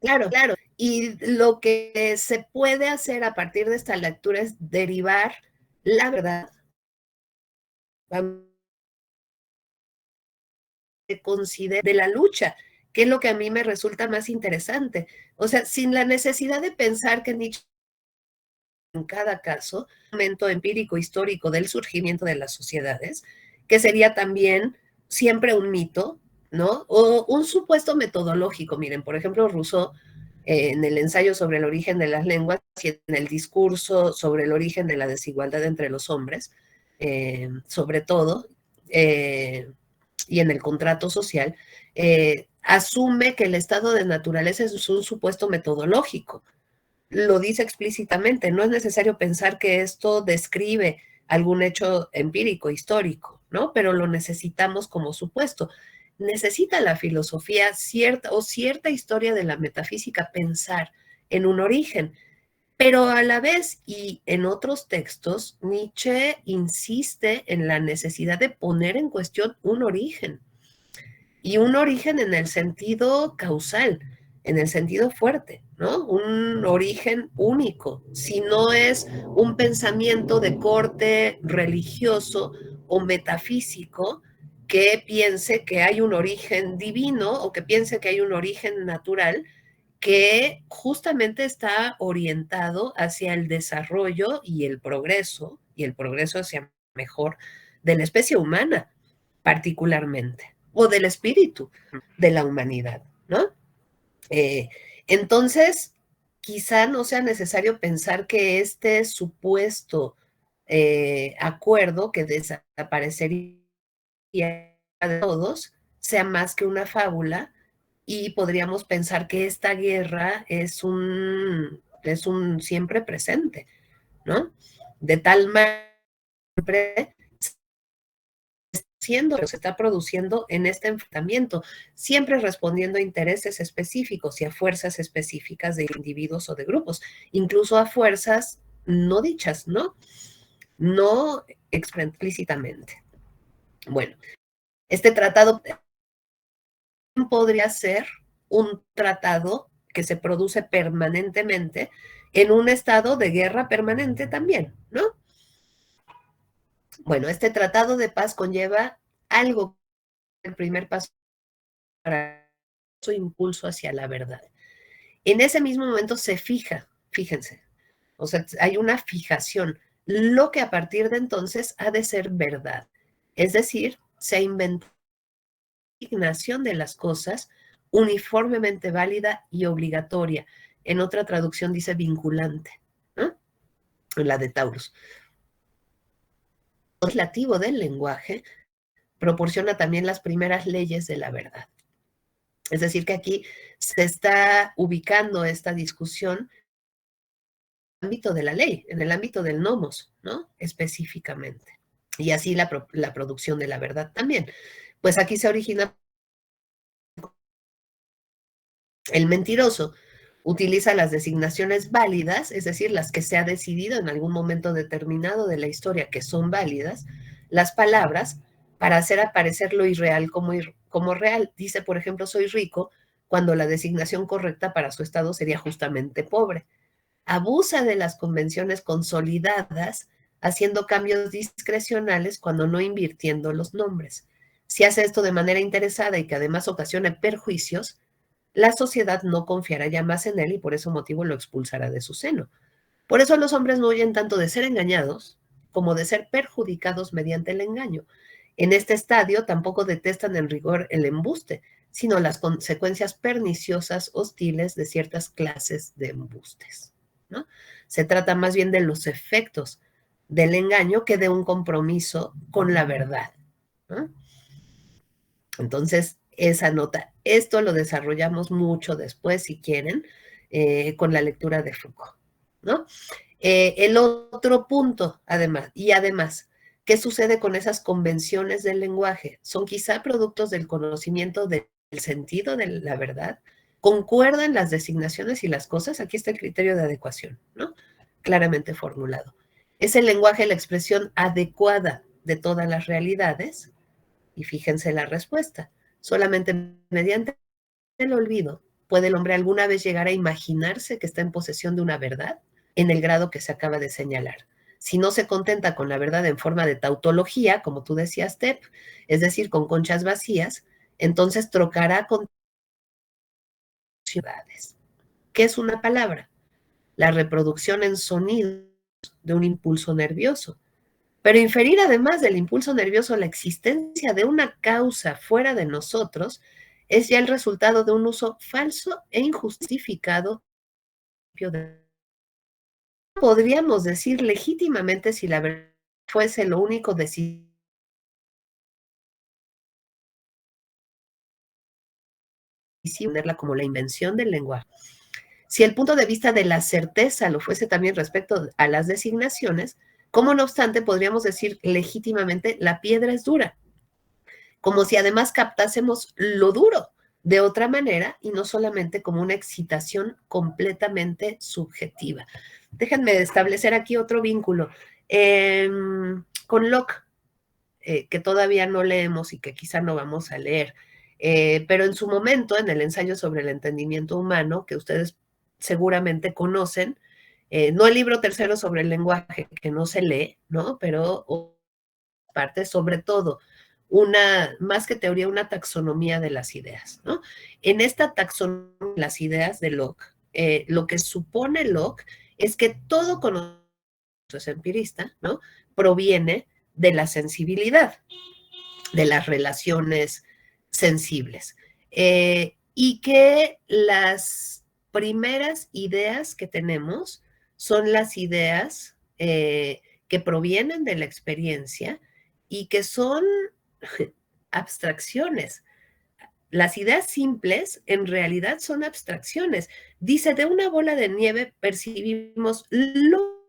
Claro, claro. Y lo que se puede hacer a partir de esta lectura es derivar la verdad de la lucha, que es lo que a mí me resulta más interesante. O sea, sin la necesidad de pensar que Nietzsche en cada caso, un momento empírico histórico del surgimiento de las sociedades, que sería también siempre un mito, ¿no? O un supuesto metodológico. Miren, por ejemplo, Rousseau, en el ensayo sobre el origen de las lenguas y en el discurso sobre el origen de la desigualdad entre los hombres, sobre todo, y en el contrato social, asume que el estado de naturaleza es un supuesto metodológico. Lo dice explícitamente, no es necesario pensar que esto describe algún hecho empírico, histórico, ¿no? Pero lo necesitamos como supuesto. Necesita la filosofía cierta historia de la metafísica pensar en un origen, pero a la vez y en otros textos, Nietzsche insiste en la necesidad de poner en cuestión un origen, y un origen en el sentido causal, en el sentido fuerte, ¿no? Un origen único. Si no es un pensamiento de corte religioso o metafísico que piense que hay un origen divino o que piense que hay un origen natural que justamente está orientado hacia el desarrollo y el progreso hacia mejor de la especie humana, particularmente, o del espíritu de la humanidad, ¿no? Entonces, quizá no sea necesario pensar que este supuesto acuerdo que desaparecería de todos sea más que una fábula, y podríamos pensar que esta guerra es un siempre presente, ¿no? De tal manera se está produciendo en este enfrentamiento, siempre respondiendo a intereses específicos y a fuerzas específicas de individuos o de grupos, incluso a fuerzas no dichas, ¿no? No explícitamente. Bueno, este tratado podría ser un tratado que se produce permanentemente en un estado de guerra permanente también, ¿no? Bueno, este tratado de paz conlleva algo, el primer paso para su impulso hacia la verdad. En ese mismo momento se fija, fíjense, o sea, hay una fijación, lo que a partir de entonces ha de ser verdad. Es decir, se inventó la designación de las cosas uniformemente válida y obligatoria. En otra traducción dice vinculante, ¿no? En la de Taurus. El legislativo del lenguaje proporciona también las primeras leyes de la verdad. Es decir, que aquí se está ubicando esta discusión en el ámbito de la ley, en el ámbito del nomos, ¿no? Específicamente. Y así la producción de la verdad también. Pues aquí se origina el mentiroso. Utiliza las designaciones válidas, es decir, las que se ha decidido en algún momento determinado de la historia que son válidas, las palabras, para hacer aparecer lo irreal como real. Dice, por ejemplo, soy rico, cuando la designación correcta para su estado sería justamente pobre. Abusa de las convenciones consolidadas, haciendo cambios discrecionales cuando no invirtiendo los nombres. Si hace esto de manera interesada y que además ocasione perjuicios, la sociedad no confiará ya más en él y por ese motivo lo expulsará de su seno. Por eso los hombres no huyen tanto de ser engañados como de ser perjudicados mediante el engaño. En este estadio tampoco detestan en rigor el embuste, sino las consecuencias perniciosas, hostiles de ciertas clases de embustes, ¿no? Se trata más bien de los efectos del engaño que de un compromiso con la verdad, ¿no? Entonces, esa nota, esto lo desarrollamos mucho después, si quieren, con la lectura de Foucault, ¿no? El otro punto, además, ¿qué sucede con esas convenciones del lenguaje? Son quizá productos del conocimiento del sentido de la verdad. ¿Concuerdan las designaciones y las cosas? Aquí está el criterio de adecuación, ¿no? Claramente formulado. ¿Es el lenguaje la expresión adecuada de todas las realidades? Y fíjense la respuesta. Solamente mediante el olvido puede el hombre alguna vez llegar a imaginarse que está en posesión de una verdad en el grado que se acaba de señalar. Si no se contenta con la verdad en forma de tautología, como tú decías, Tep, es decir, con conchas vacías, entonces trocará con ciudades. ¿Qué es una palabra? La reproducción en sonidos de un impulso nervioso. Pero inferir además del impulso nervioso la existencia de una causa fuera de nosotros es ya el resultado de un uso falso e injustificado. Podríamos decir legítimamente si la verdad fuese lo único decidido como la invención del lenguaje. Si el punto de vista de la certeza lo fuese también respecto a las designaciones, como no obstante podríamos decir legítimamente la piedra es dura, como si además captásemos lo duro de otra manera y no solamente como una excitación completamente subjetiva. Déjenme establecer aquí otro vínculo. Con Locke, que todavía no leemos y que quizá no vamos a leer, pero en su momento, en el ensayo sobre el entendimiento humano, que ustedes seguramente conocen, no el libro tercero sobre el lenguaje, que no se lee, ¿no? Pero parte, sobre todo, más que teoría, una taxonomía de las ideas, ¿no? En esta taxonomía de las ideas de Locke, lo que supone Locke es que todo conocimiento es empirista, ¿no? Proviene de la sensibilidad, de las relaciones sensibles. Y que las primeras ideas que tenemos son las ideas que provienen de la experiencia y que son abstracciones. Las ideas simples en realidad son abstracciones. Dice, de una bola de nieve percibimos lo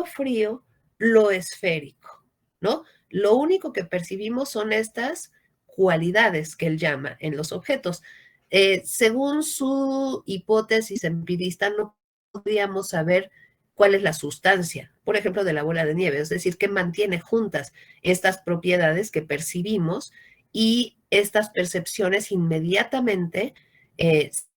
frío, lo esférico, ¿no? Lo único que percibimos son estas cualidades que él llama en los objetos. Según su hipótesis empirista, no podríamos saber cuál es la sustancia, por ejemplo, de la bola de nieve, es decir, que mantiene juntas estas propiedades que percibimos y estas percepciones inmediatamente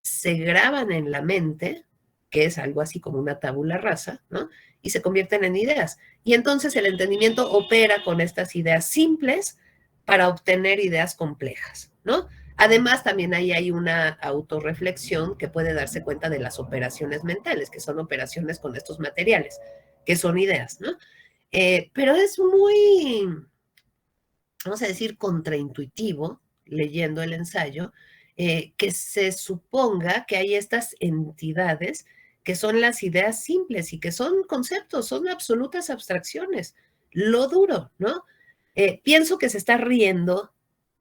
se graban en la mente, que es algo así como una tabula rasa, ¿no? Y se convierten en ideas. Y entonces el entendimiento opera con estas ideas simples para obtener ideas complejas, ¿no? Además, también ahí hay una autorreflexión que puede darse cuenta de las operaciones mentales, que son operaciones con estos materiales, que son ideas, ¿no? Pero es muy, vamos a decir, contraintuitivo, leyendo el ensayo, que se suponga que hay estas entidades que son las ideas simples y que son conceptos, son absolutas abstracciones. Lo duro, ¿no? Pienso que se está riendo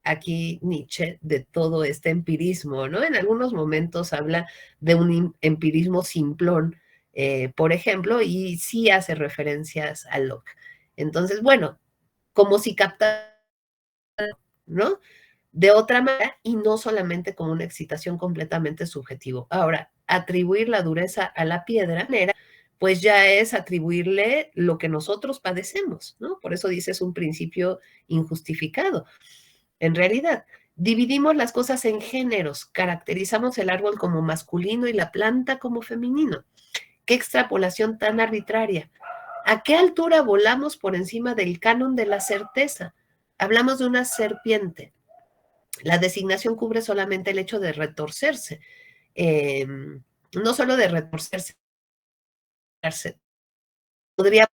aquí Nietzsche de todo este empirismo, ¿no? En algunos momentos habla de un empirismo simplón, por ejemplo, y sí hace referencias a Locke. Entonces, bueno, como si captara, ¿no? De otra manera y no solamente como una excitación completamente subjetivo. Ahora, atribuir la dureza a la piedra, pues ya es atribuirle lo que nosotros padecemos, ¿no? Por eso dice es un principio injustificado. En realidad, dividimos las cosas en géneros, caracterizamos el árbol como masculino y la planta como femenino. ¡Qué extrapolación tan arbitraria! ¿A qué altura volamos por encima del canon de la certeza? Hablamos de una serpiente. La designación cubre solamente el hecho de retorcerse. No solo de retorcerse, podría,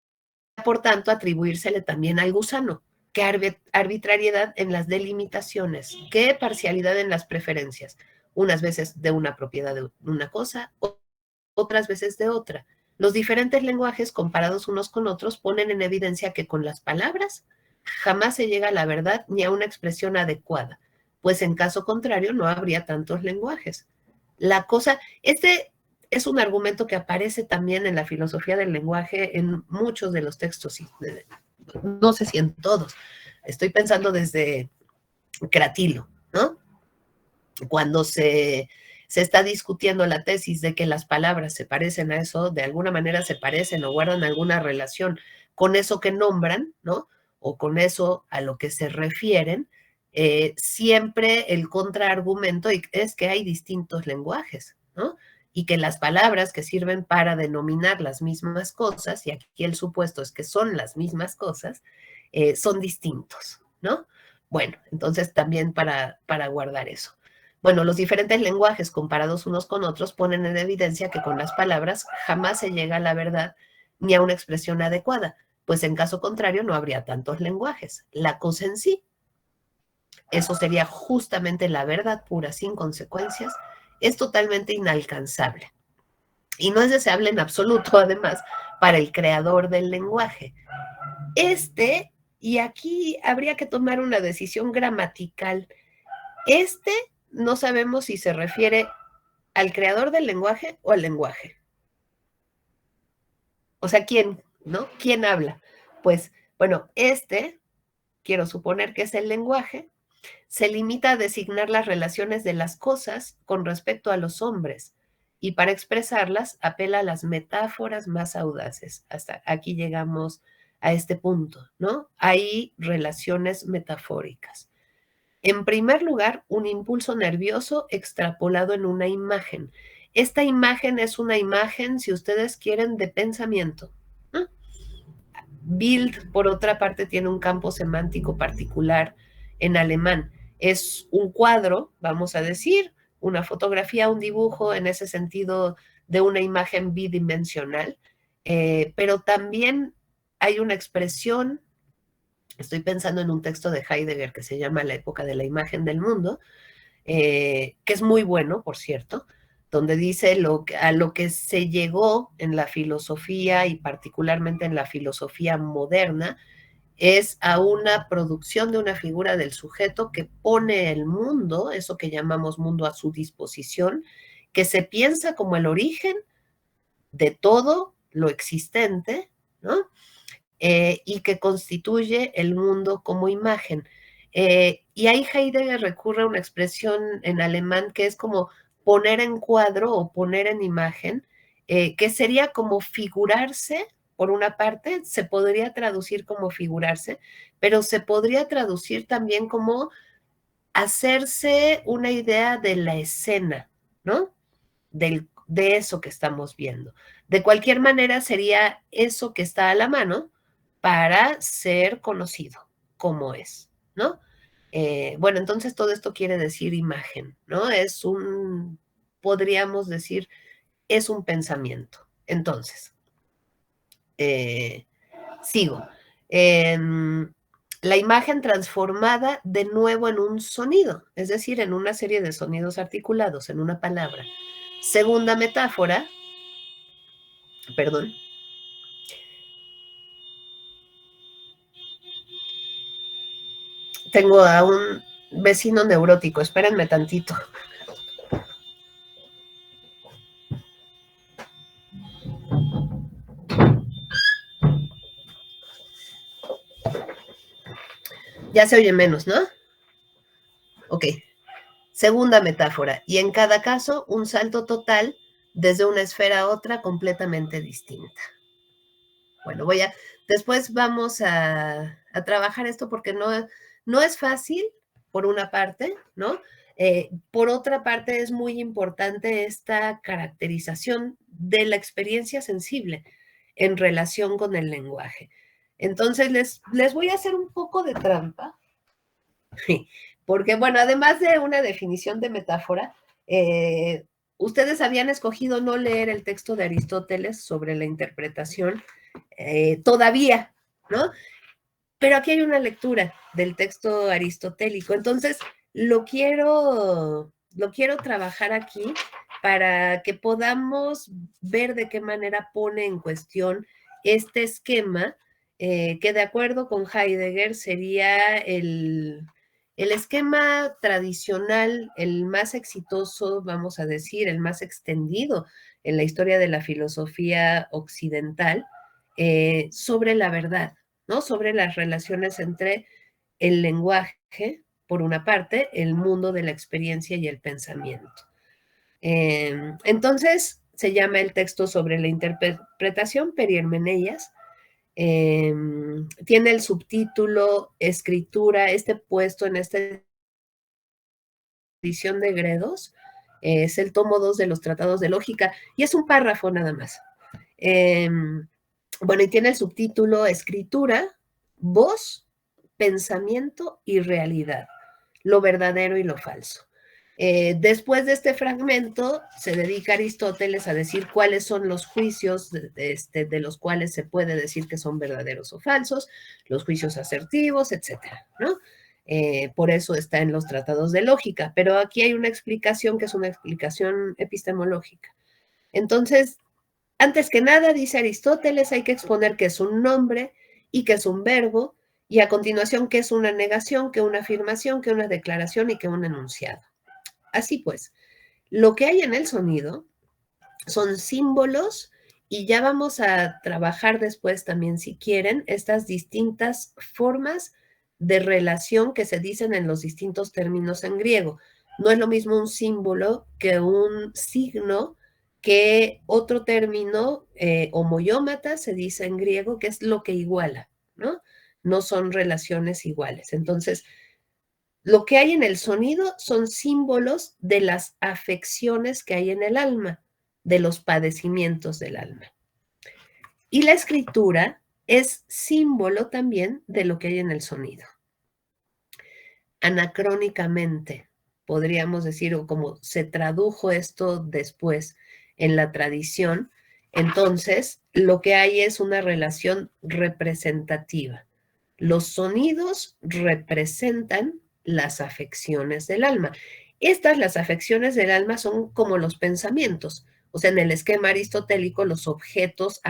por tanto, atribuírsele también al gusano. Qué arbitrariedad en las delimitaciones, qué parcialidad en las preferencias, unas veces de una propiedad de una cosa, otras veces de otra. Los diferentes lenguajes comparados unos con otros ponen en evidencia que con las palabras jamás se llega a la verdad ni a una expresión adecuada, pues en caso contrario no habría tantos lenguajes. La cosa, este es un argumento que aparece también en la filosofía del lenguaje en muchos de los textos, no sé si en todos. Estoy pensando desde Cratilo, ¿no? Cuando se está discutiendo la tesis de que las palabras se parecen a eso, de alguna manera se parecen o guardan alguna relación con eso que nombran, ¿no? O con eso a lo que se refieren, siempre el contraargumento es que hay distintos lenguajes, ¿no? Y que las palabras que sirven para denominar las mismas cosas, y aquí el supuesto es que son las mismas cosas, son distintos, ¿no? Bueno, entonces también para guardar eso. Bueno, los diferentes lenguajes comparados unos con otros ponen en evidencia que con las palabras jamás se llega a la verdad ni a una expresión adecuada, pues en caso contrario no habría tantos lenguajes. La cosa en sí, eso sería justamente la verdad pura, sin consecuencias, es totalmente inalcanzable. Y no es deseable en absoluto, además, para el creador del lenguaje. Y aquí habría que tomar una decisión gramatical. No sabemos si se refiere al creador del lenguaje o al lenguaje. O sea, ¿quién, no? ¿Quién habla? Pues, bueno, quiero suponer que es el lenguaje, se limita a designar las relaciones de las cosas con respecto a los hombres y para expresarlas apela a las metáforas más audaces. Hasta aquí llegamos a este punto, ¿no? Hay relaciones metafóricas. En primer lugar, un impulso nervioso extrapolado en una imagen. Esta imagen es una imagen, si ustedes quieren, de pensamiento, ¿no? Bild, por otra parte, tiene un campo semántico particular en alemán. Es un cuadro, vamos a decir, una fotografía, un dibujo, en ese sentido de una imagen bidimensional, pero también hay una expresión. Estoy pensando en un texto de Heidegger que se llama La época de la imagen del mundo, que es muy bueno, por cierto, donde dice a lo que se llegó en la filosofía y particularmente en la filosofía moderna, es a una producción de una figura del sujeto que pone el mundo, eso que llamamos mundo, a su disposición, que se piensa como el origen de todo lo existente, ¿no? Y que constituye el mundo como imagen. Y ahí Heidegger recurre a una expresión en alemán que es como poner en cuadro o poner en imagen, que sería como figurarse, por una parte, se podría traducir como figurarse, pero se podría traducir también como hacerse una idea de la escena, ¿no? De eso que estamos viendo. De cualquier manera, sería eso que está a la mano para ser conocido como es, ¿no? Bueno, entonces todo esto quiere decir imagen, ¿no? Podríamos decir, es un pensamiento. Entonces, sigo. La imagen transformada de nuevo en un sonido, es decir, en una serie de sonidos articulados, en una palabra. Segunda metáfora, perdón. Tengo a un vecino neurótico, espérenme tantito. Ya se oye menos, ¿no? Ok. Segunda metáfora. Y en cada caso, un salto total desde una esfera a otra completamente distinta. Bueno, después vamos a trabajar esto porque no es fácil, por una parte, ¿no? Por otra parte, es muy importante esta caracterización de la experiencia sensible en relación con el lenguaje. Entonces, les voy a hacer un poco de trampa, porque, bueno, además de una definición de metáfora, ustedes habían escogido no leer el texto de Aristóteles sobre la interpretación todavía, ¿no? Pero aquí hay una lectura del texto aristotélico, entonces lo quiero trabajar aquí para que podamos ver de qué manera pone en cuestión este esquema que de acuerdo con Heidegger sería el esquema tradicional, el más exitoso, vamos a decir, el más extendido en la historia de la filosofía occidental sobre la verdad, ¿no? Sobre las relaciones entre el lenguaje, por una parte, el mundo de la experiencia y el pensamiento. Entonces, se llama el texto sobre la interpretación Perihermeneias. Tiene el subtítulo Escritura, puesto en esta edición de Gredos. Es el tomo 2 de los Tratados de Lógica y es un párrafo nada más. Bueno, y tiene el subtítulo Escritura, voz, pensamiento y realidad, lo verdadero y lo falso. Después de este fragmento, se dedica Aristóteles a decir cuáles son los juicios de los cuales se puede decir que son verdaderos o falsos, los juicios asertivos, etcétera, ¿no? Por eso está en los tratados de lógica, pero aquí hay una explicación que es una explicación epistemológica. Entonces, antes que nada, dice Aristóteles, hay que exponer qué es un nombre y qué es un verbo, y a continuación qué es una negación, qué una afirmación, qué una declaración y qué un enunciado. Así pues, lo que hay en el sonido son símbolos y ya vamos a trabajar después también, si quieren, estas distintas formas de relación que se dicen en los distintos términos en griego. No es lo mismo un símbolo que un signo, que otro término, homoiómata, se dice en griego, que es lo que iguala, ¿no? No son relaciones iguales. Entonces, lo que hay en el sonido son símbolos de las afecciones que hay en el alma, de los padecimientos del alma. Y la escritura es símbolo también de lo que hay en el sonido. Anacrónicamente, podríamos decir, o como se tradujo esto después en la tradición, entonces lo que hay es una relación representativa. Los sonidos representan las afecciones del alma. Las afecciones del alma, son como los pensamientos. O sea, en el esquema aristotélico, los objetos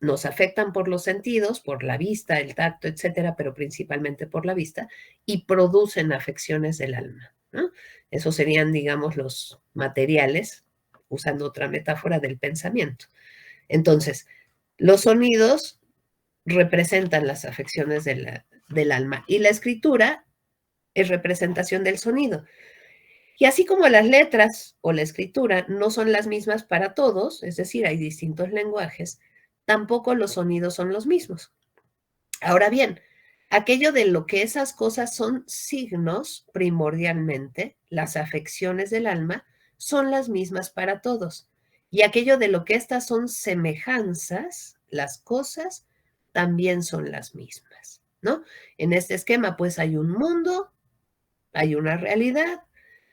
nos afectan por los sentidos, por la vista, el tacto, etcétera, pero principalmente por la vista, y producen afecciones del alma, ¿no? Esos serían, digamos, los materiales, usando otra metáfora del pensamiento. Entonces, los sonidos representan las afecciones del alma y la escritura es representación del sonido. Y así como las letras o la escritura no son las mismas para todos, es decir, hay distintos lenguajes, tampoco los sonidos son los mismos. Ahora bien, aquello de lo que esas cosas son signos, primordialmente, las afecciones del alma, son las mismas para todos. Y aquello de lo que estas son semejanzas, las cosas, también son las mismas. ¿no? En este esquema, pues hay un mundo, hay una realidad,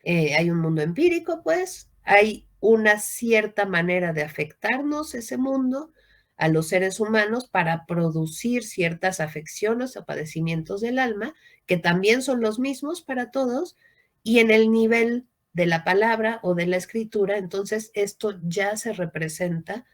hay un mundo empírico, pues, hay una cierta manera de afectarnos ese mundo a los seres humanos para producir ciertas afecciones o padecimientos del alma, que también son los mismos para todos, y en el nivel de la palabra o de la escritura, entonces esto ya se representa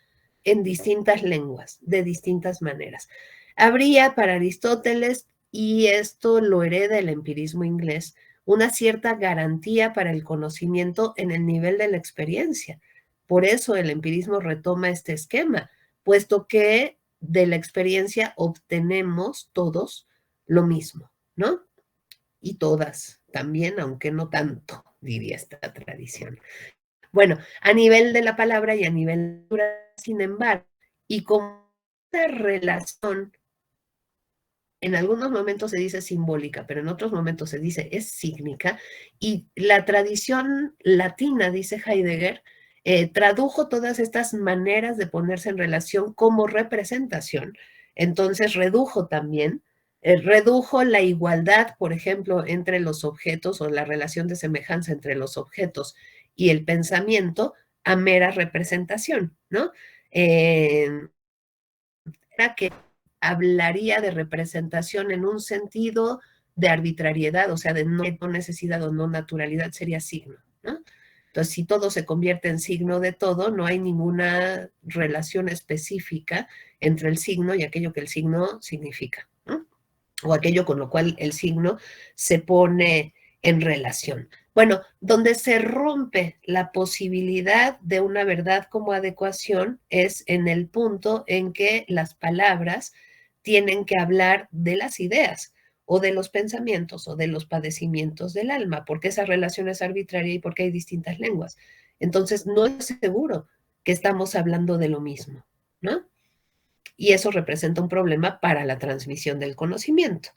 en distintas lenguas, de distintas maneras. Habría para Aristóteles, y esto lo hereda el empirismo inglés, una cierta garantía para el conocimiento en el nivel de la experiencia. Por eso el empirismo retoma este esquema, puesto que de la experiencia obtenemos todos lo mismo, ¿no? Y todas también, aunque no tanto, diría esta tradición. Bueno, a nivel de la palabra y a nivel de la, sin embargo, y con esta relación, en algunos momentos se dice simbólica, pero en otros momentos se dice es sígnica, y la tradición latina, dice Heidegger, tradujo todas estas maneras de ponerse en relación como representación. Entonces redujo también, redujo la igualdad, por ejemplo, entre los objetos o la relación de semejanza entre los objetos y el pensamiento a mera representación, ¿no? Era que hablaría de representación en un sentido de arbitrariedad, o sea, de no necesidad o no naturalidad, sería signo, ¿no? Entonces, si todo se convierte en signo de todo, no hay ninguna relación específica entre el signo y aquello que el signo significa, ¿no? O aquello con lo cual el signo se pone en relación. Bueno, donde se rompe la posibilidad de una verdad como adecuación es en el punto en que las palabras tienen que hablar de las ideas o de los pensamientos o de los padecimientos del alma, porque esa relación es arbitraria y porque hay distintas lenguas. Entonces, no es seguro que estamos hablando de lo mismo, ¿no? Y eso representa un problema para la transmisión del conocimiento,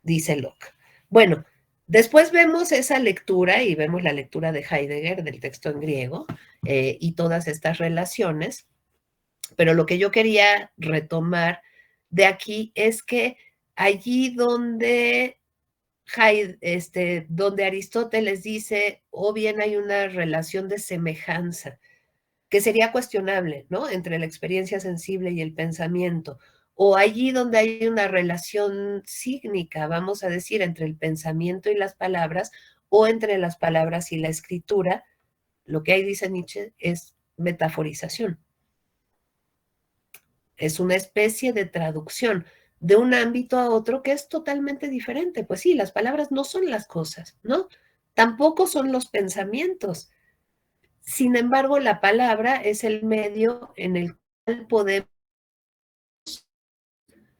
dice Locke. Bueno, después vemos esa lectura y vemos la lectura de Heidegger del texto en griego y todas estas relaciones, pero lo que yo quería retomar de aquí es que allí donde Aristóteles dice, o bien hay una relación de semejanza, que sería cuestionable, ¿no? Entre la experiencia sensible y el pensamiento, o allí donde hay una relación sígnica, vamos a decir, entre el pensamiento y las palabras, o entre las palabras y la escritura, lo que ahí dice Nietzsche es metaforización. Es una especie de traducción de un ámbito a otro que es totalmente diferente. Pues sí, las palabras no son las cosas, ¿no? Tampoco son los pensamientos. Sin embargo, la palabra es el medio en el cual podemos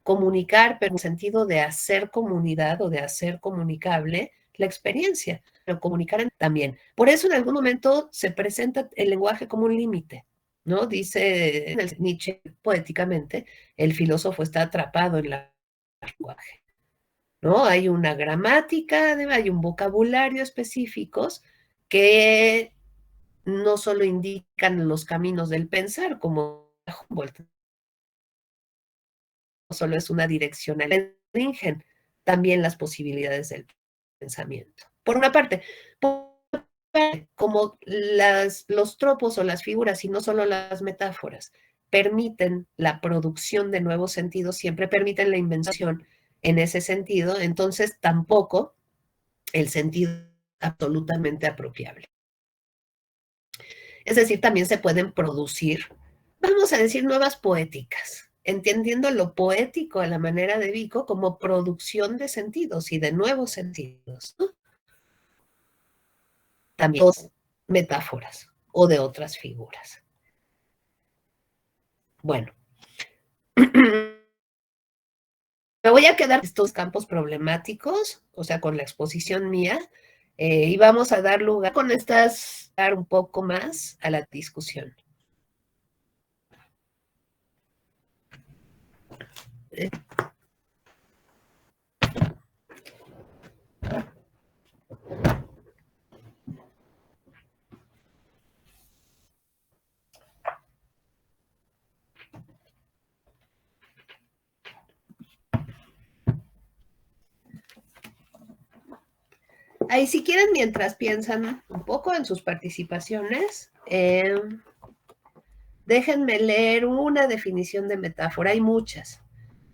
comunicar, pero en el sentido de hacer comunidad o de hacer comunicable la experiencia, pero comunicar también. Por eso en algún momento se presenta el lenguaje como un límite, ¿no? Dice Nietzsche poéticamente, el filósofo está atrapado en el lenguaje, ¿no? Hay una gramática, hay un vocabulario específicos que no solo indican los caminos del pensar, como Humboldt, no solo es una direccionalidad, restringen también las posibilidades del pensamiento. Por una parte, como los tropos o las figuras, y no solo las metáforas, permiten la producción de nuevos sentidos, siempre permiten la invención en ese sentido, entonces tampoco el sentido es absolutamente apropiable. Es decir, también se pueden producir, vamos a decir, nuevas poéticas, entendiendo lo poético a la manera de Vico como producción de sentidos y de nuevos sentidos, ¿no? También metáforas o de otras figuras. Bueno, me voy a quedar con estos campos problemáticos, o sea, con la exposición mía, y vamos a dar lugar con estas, dar un poco más a la discusión. Ahí si quieren, mientras piensan un poco en sus participaciones, déjenme leer una definición de metáfora. Hay muchas.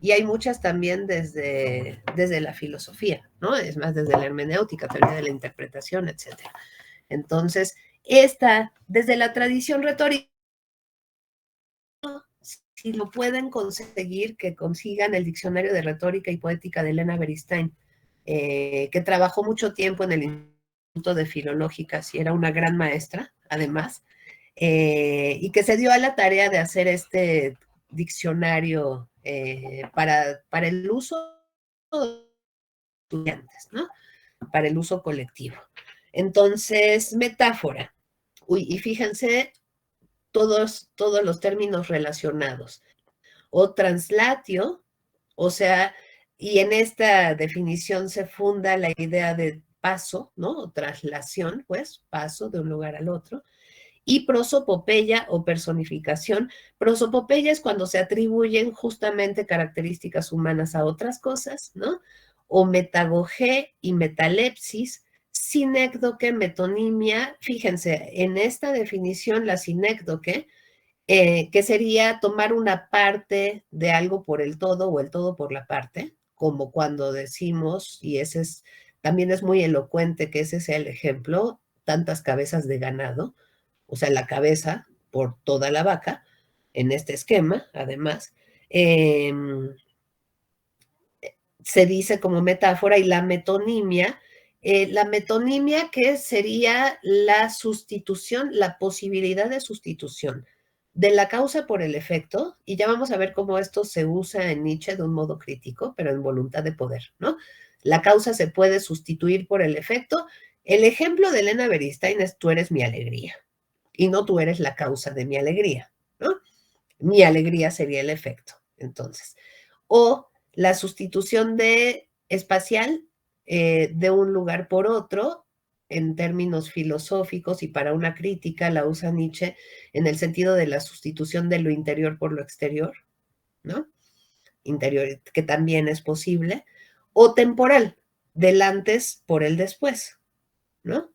Y hay muchas también desde la filosofía, ¿no? Es más, desde la hermenéutica, teoría de la interpretación, etc. Entonces, esta, desde la tradición retórica, si lo pueden conseguir, que consigan el Diccionario de Retórica y Poética de Elena Beristain, que trabajó mucho tiempo en el Instituto de Filológicas y era una gran maestra, además, y que se dio a la tarea de hacer este diccionario para el uso de estudiantes, ¿no? Para el uso colectivo. Entonces, metáfora. Uy, y fíjense todos los términos relacionados. O translatio, o sea, y en esta definición se funda la idea de paso, ¿no? O traslación, pues, paso de un lugar al otro. Y prosopopeya o personificación. Prosopopeya es cuando se atribuyen justamente características humanas a otras cosas, ¿no? O metagogé y metalepsis, sinécdoque, metonimia. Fíjense, en esta definición, la sinécdoque, que sería tomar una parte de algo por el todo o el todo por la parte, como cuando decimos, y también es muy elocuente que ese sea el ejemplo, tantas cabezas de ganado, o sea, la cabeza por toda la vaca, en este esquema, además, se dice como metáfora, y la metonimia que sería la sustitución, la posibilidad de sustitución de la causa por el efecto, y ya vamos a ver cómo esto se usa en Nietzsche de un modo crítico, pero en voluntad de poder, ¿no? La causa se puede sustituir por el efecto. El ejemplo de Elena Beristain es: tú eres mi alegría, y no tú eres la causa de mi alegría, ¿no? Mi alegría sería el efecto, entonces. O la sustitución espacial de un lugar por otro, en términos filosóficos, y para una crítica la usa Nietzsche en el sentido de la sustitución de lo interior por lo exterior, ¿no? Interior, que también es posible. O temporal, del antes por el después, ¿no?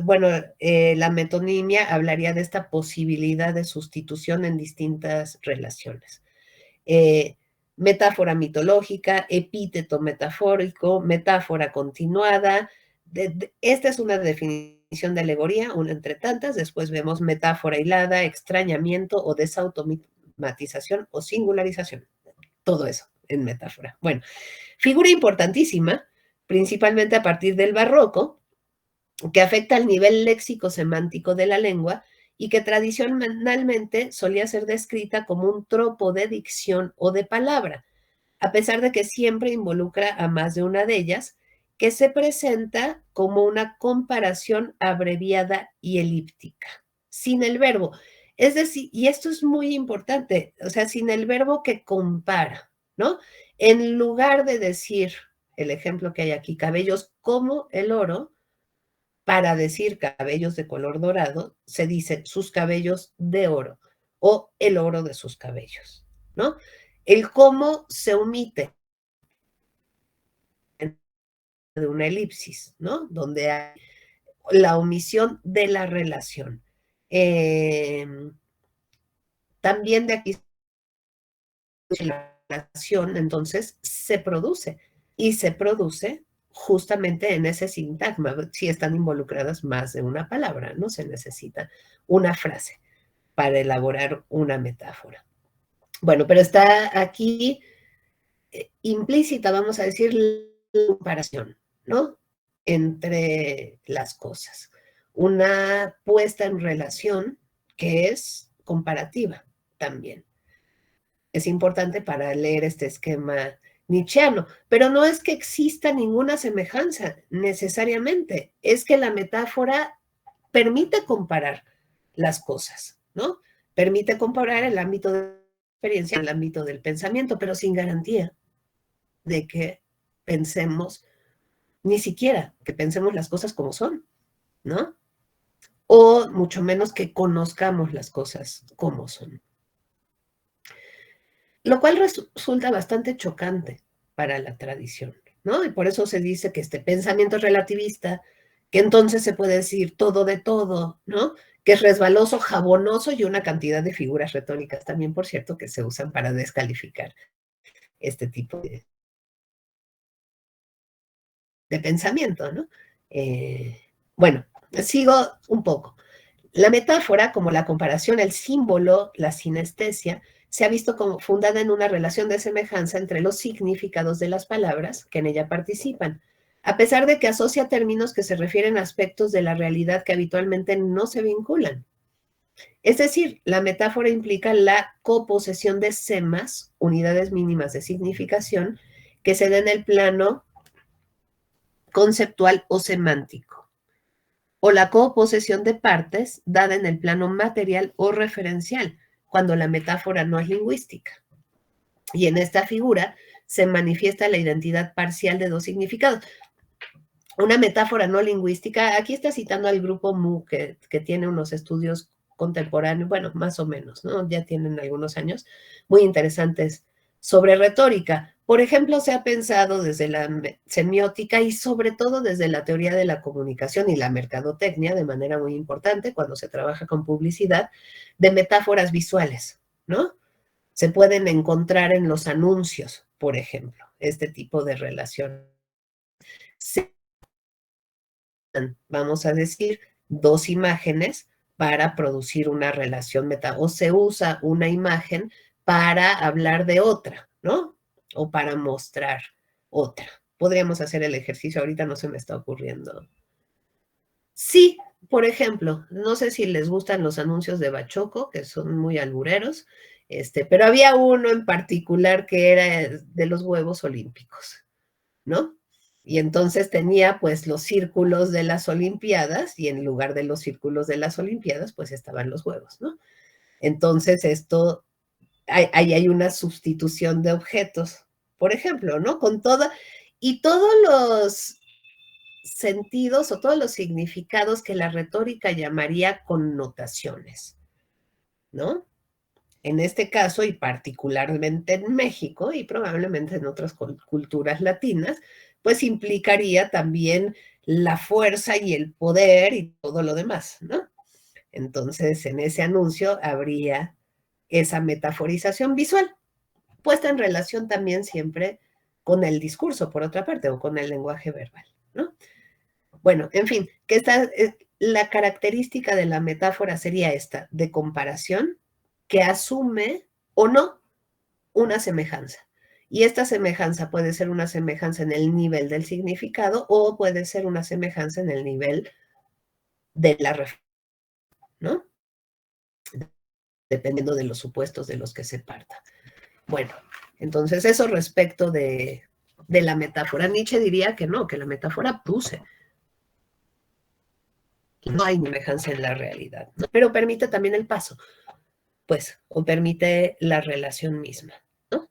Bueno, la metonimia hablaría de esta posibilidad de sustitución en distintas relaciones. Metáfora mitológica, epíteto metafórico, metáfora continuada. Esta es una definición de alegoría, una entre tantas. Después vemos metáfora hilada, extrañamiento o desautomatización o singularización. Todo eso en metáfora. Bueno, figura importantísima, principalmente a partir del barroco, que afecta al nivel léxico-semántico de la lengua y que tradicionalmente solía ser descrita como un tropo de dicción o de palabra, a pesar de que siempre involucra a más de una de ellas, que se presenta como una comparación abreviada y elíptica, sin el verbo. Es decir, y esto es muy importante, o sea, sin el verbo que compara, ¿no? En lugar de decir, el ejemplo que hay aquí, cabellos como el oro, para decir cabellos de color dorado, se dice sus cabellos de oro o el oro de sus cabellos, ¿no? El cómo se omite de una elipsis, ¿no? Donde hay la omisión de la relación. También de aquí la relación, entonces, se produce, y se produce justamente en ese sintagma, si están involucradas más de una palabra, ¿no? Se necesita una frase para elaborar una metáfora. Bueno, pero está aquí implícita, vamos a decir, la comparación, ¿no? Entre las cosas. Una puesta en relación que es comparativa también. Es importante para leer este esquema nietzscheano, pero no es que exista ninguna semejanza necesariamente, es que la metáfora permite comparar las cosas, ¿no? Permite comparar el ámbito de la experiencia, el ámbito del pensamiento, pero sin garantía de que pensemos, ni siquiera que pensemos las cosas como son, ¿no? O mucho menos que conozcamos las cosas como son. Lo cual resulta bastante chocante para la tradición, ¿no? Y por eso se dice que este pensamiento es relativista, que entonces se puede decir todo de todo, ¿no? Que es resbaloso, jabonoso y una cantidad de figuras retóricas también, por cierto, que se usan para descalificar este tipo de pensamiento, ¿no? Bueno, sigo un poco. La metáfora, como la comparación, el símbolo, la sinestesia, se ha visto como fundada en una relación de semejanza entre los significados de las palabras que en ella participan, a pesar de que asocia términos que se refieren a aspectos de la realidad que habitualmente no se vinculan. Es decir, la metáfora implica la coposesión de semas, unidades mínimas de significación, que se da en el plano conceptual o semántico, o la coposesión de partes dada en el plano material o referencial, cuando la metáfora no es lingüística. Y en esta figura se manifiesta la identidad parcial de dos significados. Una metáfora no lingüística, aquí está citando al grupo Mu, que tiene unos estudios contemporáneos, bueno, más o menos, ¿no? Ya tienen algunos años, muy interesantes sobre retórica. Por ejemplo, se ha pensado desde la semiótica y sobre todo desde la teoría de la comunicación y la mercadotecnia de manera muy importante cuando se trabaja con publicidad, de metáforas visuales, ¿no? Se pueden encontrar en los anuncios, por ejemplo, este tipo de relación. Vamos a decir, dos imágenes para producir una relación o se usa una imagen para hablar de otra, ¿no? O para mostrar otra. Podríamos hacer el ejercicio, ahorita no se me está ocurriendo. Sí, por ejemplo, no sé si les gustan los anuncios de Bachoco, que son muy albureros, pero había uno en particular que era de los huevos olímpicos, ¿no? Y entonces tenía pues los círculos de las Olimpiadas y en lugar de los círculos de las Olimpiadas pues estaban los huevos, ¿no? Entonces esto, ahí hay una sustitución de objetos, por ejemplo, ¿no? Con toda, y todos los sentidos o todos los significados que la retórica llamaría connotaciones, ¿no? En este caso, y particularmente en México y probablemente en otras culturas latinas, pues implicaría también la fuerza y el poder y todo lo demás, ¿no? Entonces, en ese anuncio habría esa metaforización visual, puesta en relación también siempre con el discurso, por otra parte, o con el lenguaje verbal, ¿no? Bueno, en fin, que la característica de la metáfora sería esta, de comparación, que asume o no una semejanza. Y esta semejanza puede ser una semejanza en el nivel del significado o puede ser una semejanza en el nivel de la referencia, ¿no? Dependiendo de los supuestos de los que se parta. Bueno, entonces eso respecto de la metáfora. Nietzsche diría que no, que la metáfora produce. No hay semejanza en la realidad, ¿no? Pero permite también el paso, pues, o permite la relación misma, ¿no?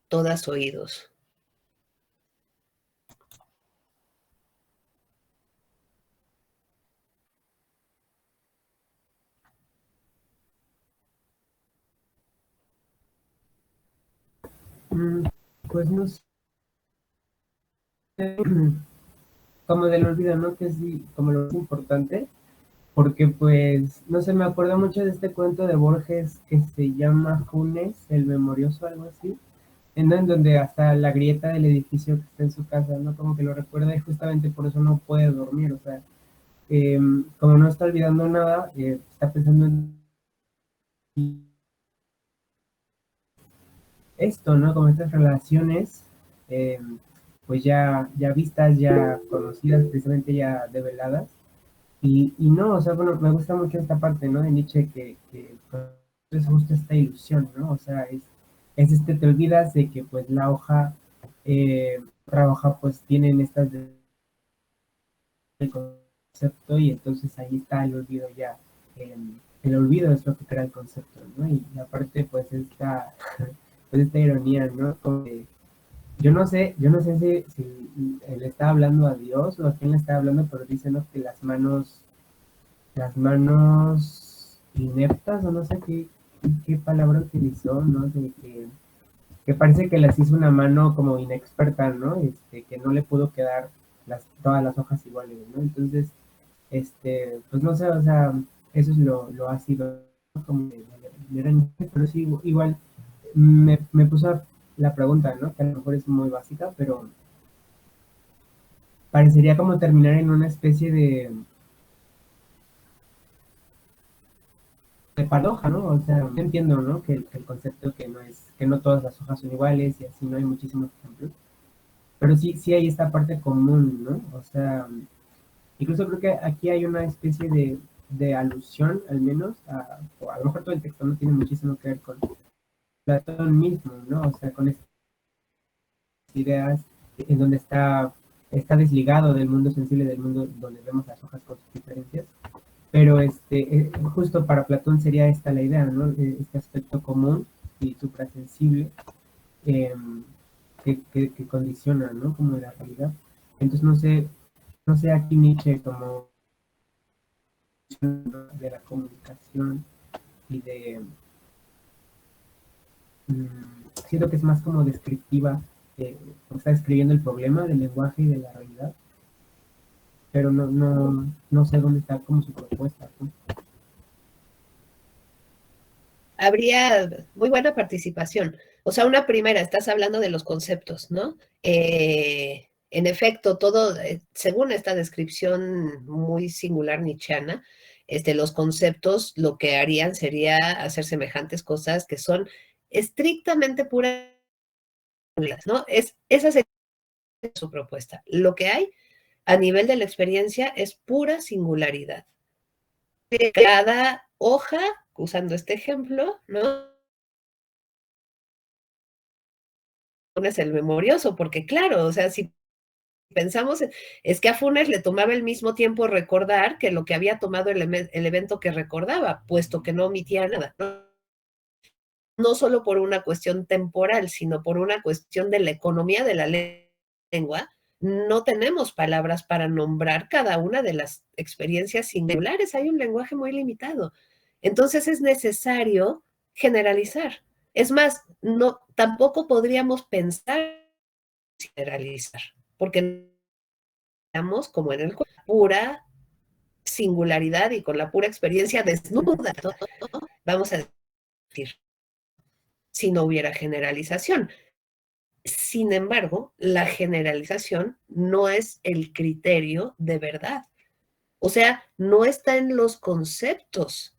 Todas oídos. Pues no sé, como del olvido, ¿no? Que es como lo más importante, porque pues, no sé, me acuerdo mucho de este cuento de Borges que se llama Funes, el Memorioso, algo así, en donde hasta la grieta del edificio que está en su casa, ¿no? Como que lo recuerda y justamente por eso no puede dormir, o sea, como no está olvidando nada, está pensando en esto, ¿no? Como estas relaciones, pues ya vistas, ya conocidas, precisamente ya develadas. Y no, o sea, bueno, me gusta mucho esta parte, ¿no? De Nietzsche que es justo esta ilusión, ¿no? O sea, te olvidas de que pues la hoja, otra hoja pues tienen estas el concepto y entonces ahí está el olvido ya. El olvido es lo que crea el concepto, ¿no? Y aparte pues pues esta ironía, ¿no? Como que yo no sé si él está hablando a Dios o a quién le está hablando, pero dice, ¿no? Que las manos ineptas, o no sé qué palabra utilizó, ¿no? De que parece que las hizo una mano como inexperta, ¿no? Que no le pudo quedar todas las hojas iguales, ¿no? Entonces, pues no sé, o sea, eso es lo ácido, ¿no? Como pero sí, igual me puso la pregunta, ¿no? Que a lo mejor es muy básica, pero parecería como terminar en una especie de paradoja, ¿no? O sea, yo entiendo, ¿no? Que el concepto que no todas las hojas son iguales y así no hay muchísimos ejemplos, pero sí hay esta parte común, ¿no? O sea, incluso creo que aquí hay una especie de alusión, al menos, o a lo mejor todo el texto no tiene muchísimo que ver con Platón mismo, ¿no? O sea, con estas ideas en donde está desligado del mundo sensible, del mundo donde vemos las hojas con sus diferencias. Pero justo para Platón sería esta la idea, ¿no? Este aspecto común y suprasensible eh, que condiciona, ¿no? Como la realidad. Entonces no sé aquí Nietzsche como de la comunicación y siento que es más como descriptiva, está describiendo el problema del lenguaje y de la realidad, pero no sé dónde está como su propuesta, ¿no? Habría muy buena participación. O sea, una primera, estás hablando de los conceptos, ¿no? En efecto, todo, según esta descripción muy singular nietzscheana, los conceptos lo que harían sería hacer semejantes cosas que son estrictamente puras, ¿no? Esa sería su propuesta. Lo que hay a nivel de la experiencia es pura singularidad. Cada hoja, usando este ejemplo, ¿no? Es el memorioso, porque claro, o sea, si pensamos, es que a Funes le tomaba el mismo tiempo recordar que lo que había tomado el evento que recordaba, puesto que no omitía nada, ¿no? No solo por una cuestión temporal, sino por una cuestión de la economía de la lengua, no tenemos palabras para nombrar cada una de las experiencias singulares, hay un lenguaje muy limitado. Entonces es necesario generalizar. Es más, no, tampoco podríamos pensar generalizar, porque estamos como en el pura singularidad y con la pura experiencia desnuda, ¿no? Vamos a decir, si no hubiera generalización. Sin embargo, la generalización no es el criterio de verdad. O sea, no está en los conceptos,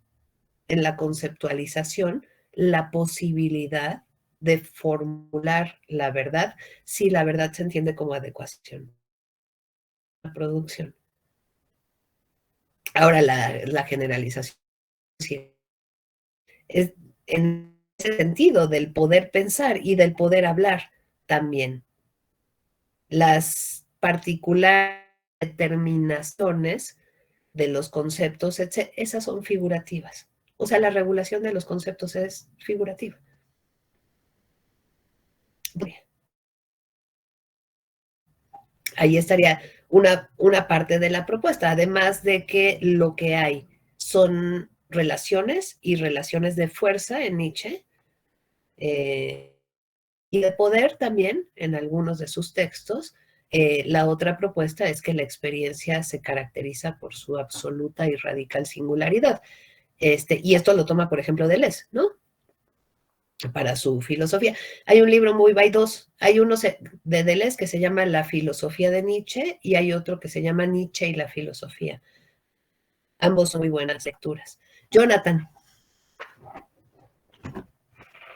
en la conceptualización, la posibilidad de formular la verdad si la verdad se entiende como adecuación. La producción. Ahora, la generalización es en ese sentido del poder pensar y del poder hablar también. Las particulares determinaciones de los conceptos, esas son figurativas. O sea, la regulación de los conceptos es figurativa. Ahí estaría una parte de la propuesta, además de que lo que hay son relaciones y relaciones de fuerza en Nietzsche, y de poder también en algunos de sus textos. La otra propuesta es que la experiencia se caracteriza por su absoluta y radical singularidad. Y esto lo toma, por ejemplo, Deleuze, ¿no? Para su filosofía. Hay un libro hay dos. Hay uno de Deleuze que se llama La filosofía de Nietzsche y hay otro que se llama Nietzsche y la filosofía. Ambos son muy buenas lecturas. Jonathan.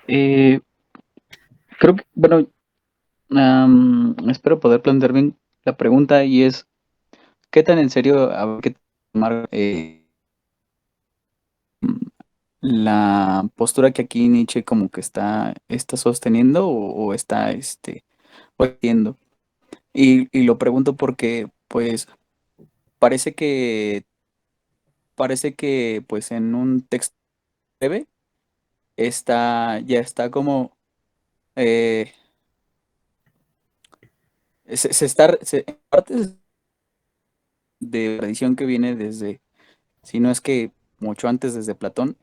Creo que, bueno, espero poder plantear bien la pregunta y es, ¿qué tan en serio hay que tomar la postura que aquí Nietzsche como que está sosteniendo o está haciendo? Y lo pregunto porque, pues, parece que, pues, en un texto breve ya está como, eh, parte de tradición que viene desde, si no es que mucho antes desde Platón,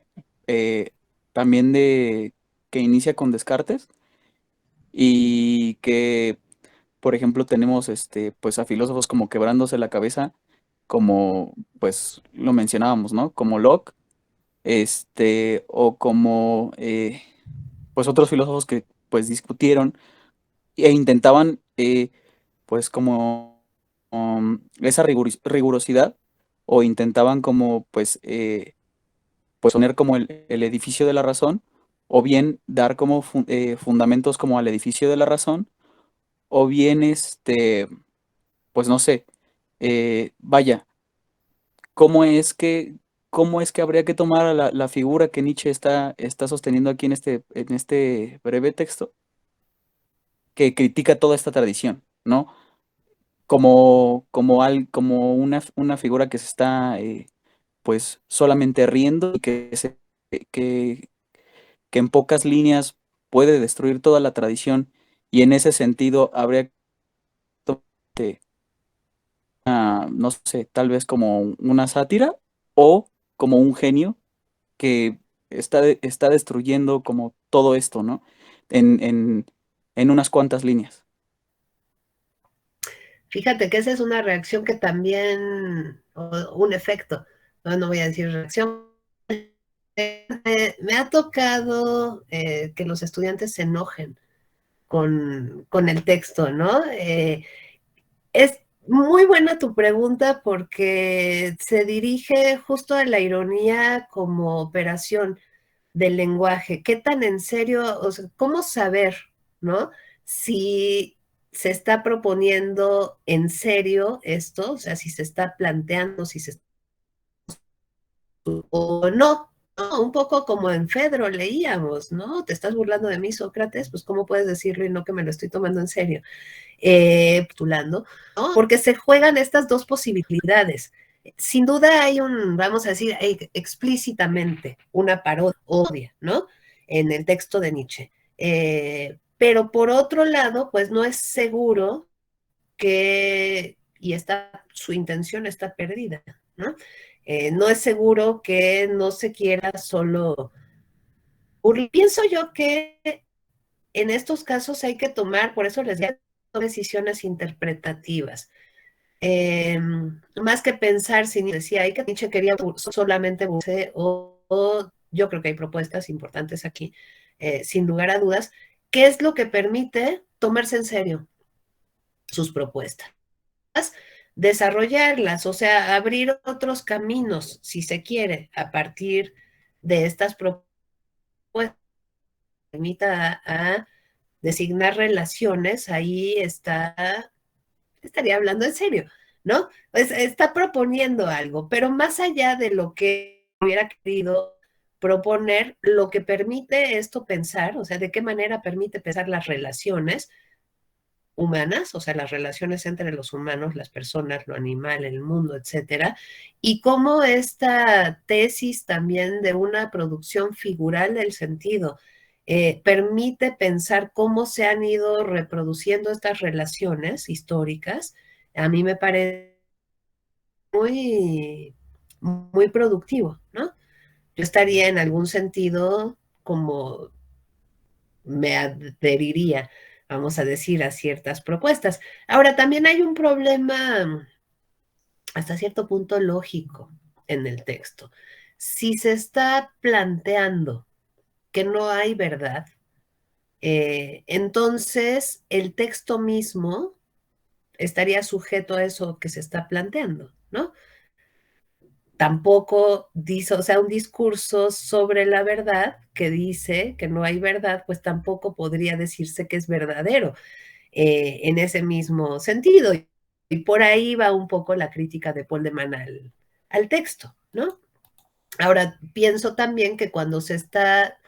también que inicia con Descartes y que, por ejemplo, tenemos pues a filósofos como quebrándose la cabeza, como pues lo mencionábamos, ¿no? Como Locke, o como pues otros filósofos que pues discutieron e intentaban pues como esa rigurosidad o intentaban como pues poner como el edificio de la razón o bien dar como fundamentos como al edificio de la razón o bien pues no sé, vaya, ¿cómo es que, cómo es que habría que tomar a la figura que Nietzsche está sosteniendo aquí en este breve texto, que critica toda esta tradición, ¿no? Como una figura que se está pues solamente riendo y que, que en pocas líneas puede destruir toda la tradición y en ese sentido habría que no sé, tal vez como una sátira o como un genio que está destruyendo como todo esto, ¿no? En, en, en unas cuantas líneas. Fíjate que esa es una reacción que también, o un efecto, no voy a decir reacción, me ha tocado que los estudiantes se enojen con el texto, ¿no? Es muy buena tu pregunta porque se dirige justo a la ironía como operación del lenguaje. ¿Qué tan en serio, o sea, cómo saber, ¿no? Si se está proponiendo en serio esto, o sea, si se está planteando, si se o no, ¿no? Un poco como en Fedro leíamos, ¿no? Te estás burlando de mí, Sócrates, pues ¿cómo puedes decirlo y no que me lo estoy tomando en serio? Postulando, ¿no? Porque se juegan estas dos posibilidades. Sin duda hay vamos a decir, hay explícitamente una parodia, ¿no? En el texto de Nietzsche. Pero por otro lado, pues no es seguro su intención está perdida, ¿no? No es seguro que no se quiera solo. Pienso yo que en estos casos hay que tomar, por eso les digo, decisiones interpretativas. Más que pensar, si decía, hay que Nietzsche quería solamente o yo creo que hay propuestas importantes aquí, sin lugar a dudas, ¿qué es lo que permite tomarse en serio sus propuestas? Desarrollarlas, o sea, abrir otros caminos, si se quiere, a partir de estas propuestas, permita a designar relaciones, ahí estaría hablando en serio, ¿no? Pues está proponiendo algo, pero más allá de lo que hubiera querido proponer, lo que permite esto pensar, o sea, de qué manera permite pensar las relaciones humanas, o sea, las relaciones entre los humanos, las personas, lo animal, el mundo, etcétera, y cómo esta tesis también de una producción figural del sentido permite pensar cómo se han ido reproduciendo estas relaciones históricas, a mí me parece muy, muy productivo, ¿no? Yo estaría en algún sentido como me adheriría, vamos a decir, a ciertas propuestas. Ahora, también hay un problema hasta cierto punto lógico en el texto. Si se está planteando que no hay verdad, entonces el texto mismo estaría sujeto a eso que se está planteando, ¿no? Tampoco dice, o sea, un discurso sobre la verdad que dice que no hay verdad, pues tampoco podría decirse que es verdadero en ese mismo sentido. Y por ahí va un poco la crítica de Paul de Man al texto, ¿no? Ahora, pienso también que cuando se está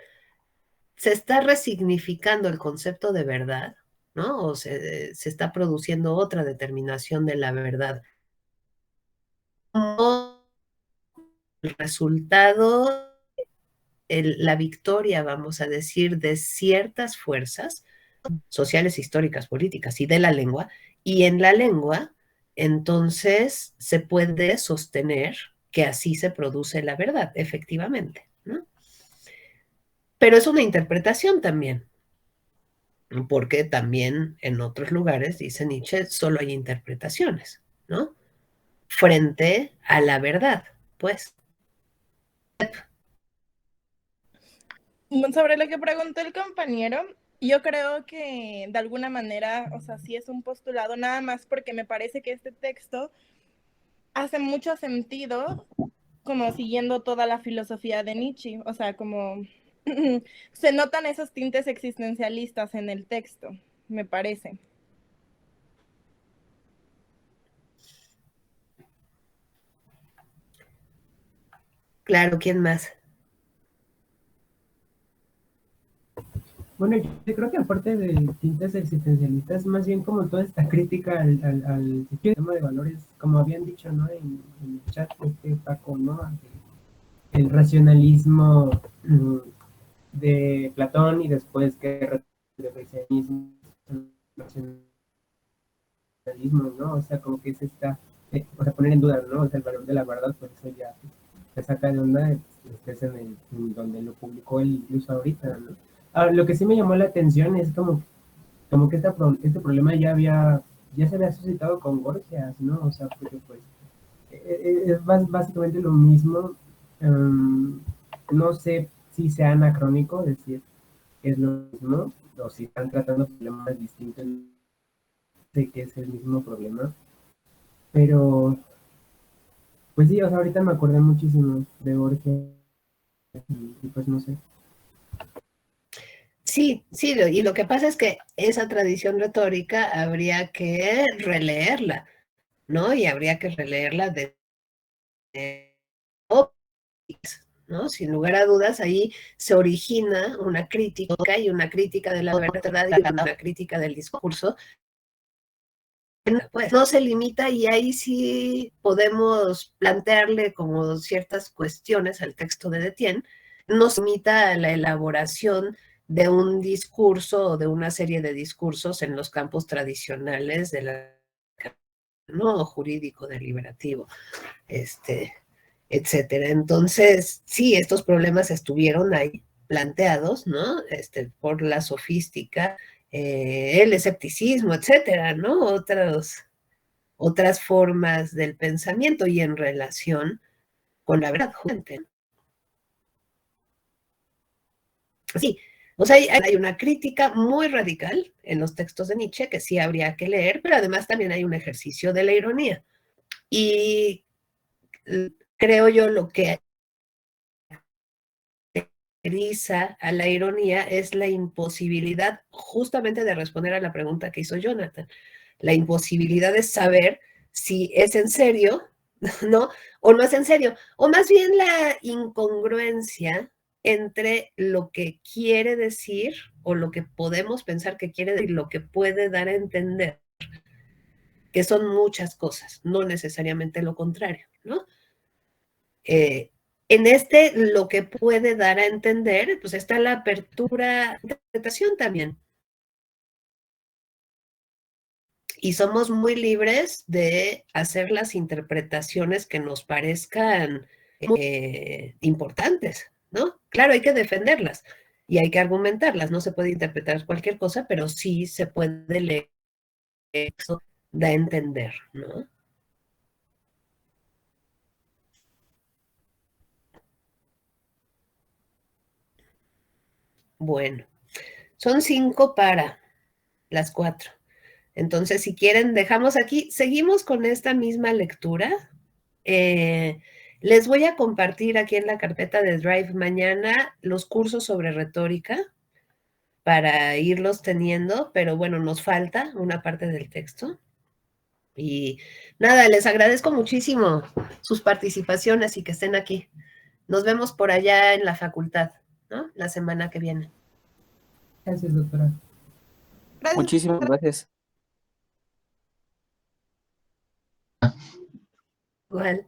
resignificando el concepto de verdad, ¿no? O se está produciendo otra determinación de la verdad. Como el resultado, la victoria, vamos a decir, de ciertas fuerzas sociales, históricas, políticas y de la lengua, y en la lengua, entonces se puede sostener que así se produce la verdad, efectivamente, ¿no? Pero es una interpretación también, porque también en otros lugares, dice Nietzsche, solo hay interpretaciones, ¿no? Frente a la verdad, pues. Sobre lo que preguntó el compañero, yo creo que de alguna manera, o sea, sí es un postulado, nada más porque me parece que este texto hace mucho sentido como siguiendo toda la filosofía de Nietzsche, o sea, como se notan esos tintes existencialistas en el texto, me parece. Claro, ¿quién más? Bueno, yo creo que aparte de tintes existencialistas, más bien como toda esta crítica al sistema de valores, como habían dicho, ¿no? En el chat, Paco, ¿no? El racionalismo de Platón y después que el cristianismo, racionalismo, ¿no? O sea, como que es esta, o sea, poner en duda, ¿no? O sea, el valor de la verdad, pues eso ya se saca de onda, es en donde lo publicó él incluso ahorita, ¿no? Ahora, lo que sí me llamó la atención es como que este problema ya se había suscitado con Gorgias, ¿no? O sea, porque pues es básicamente lo mismo. No sé si sea anacrónico decir que es lo mismo, o si están tratando problemas distintos, sé que es el mismo problema, pero pues sí, o sea, ahorita me acordé muchísimo de Borges y pues no sé. Sí, sí, y lo que pasa es que esa tradición retórica habría que releerla, ¿no? Y habría que releerla de ¿no? Sin lugar a dudas, ahí se origina una crítica y una crítica de la verdad y una crítica del discurso. Pues no se limita y ahí sí podemos plantearle como ciertas cuestiones al texto de Detienne, no se limita a la elaboración de un discurso o de una serie de discursos en los campos tradicionales de la, ¿no? Jurídico, deliberativo, etcétera. Entonces, sí, estos problemas estuvieron ahí planteados, ¿no? Por la sofística, el escepticismo, etcétera, ¿no? Otras formas del pensamiento y en relación con la verdad, justamente. Sí, o sea, hay una crítica muy radical en los textos de Nietzsche que sí habría que leer, pero además también hay un ejercicio de la ironía. Y creo yo lo que caracteriza a la ironía es la imposibilidad justamente de responder a la pregunta que hizo Jonathan. La imposibilidad de saber si es en serio, ¿no? O no es en serio. O más bien la incongruencia entre lo que quiere decir o lo que podemos pensar que quiere decir, lo que puede dar a entender, que son muchas cosas, no necesariamente lo contrario, ¿no? En lo que puede dar a entender, pues está la apertura de interpretación también. Y somos muy libres de hacer las interpretaciones que nos parezcan importantes, ¿no? Claro, hay que defenderlas y hay que argumentarlas. No se puede interpretar cualquier cosa, pero sí se puede leer, eso da a entender, ¿no? Bueno, son 5 para las 4. Entonces, si quieren, dejamos aquí, seguimos con esta misma lectura. Les voy a compartir aquí en la carpeta de Drive mañana los cursos sobre retórica para irlos teniendo, pero bueno, nos falta una parte del texto. Y nada, les agradezco muchísimo sus participaciones y que estén aquí. Nos vemos por allá en la facultad, ¿no? La semana que viene. Gracias, doctora. Gracias. Muchísimas gracias. Igual.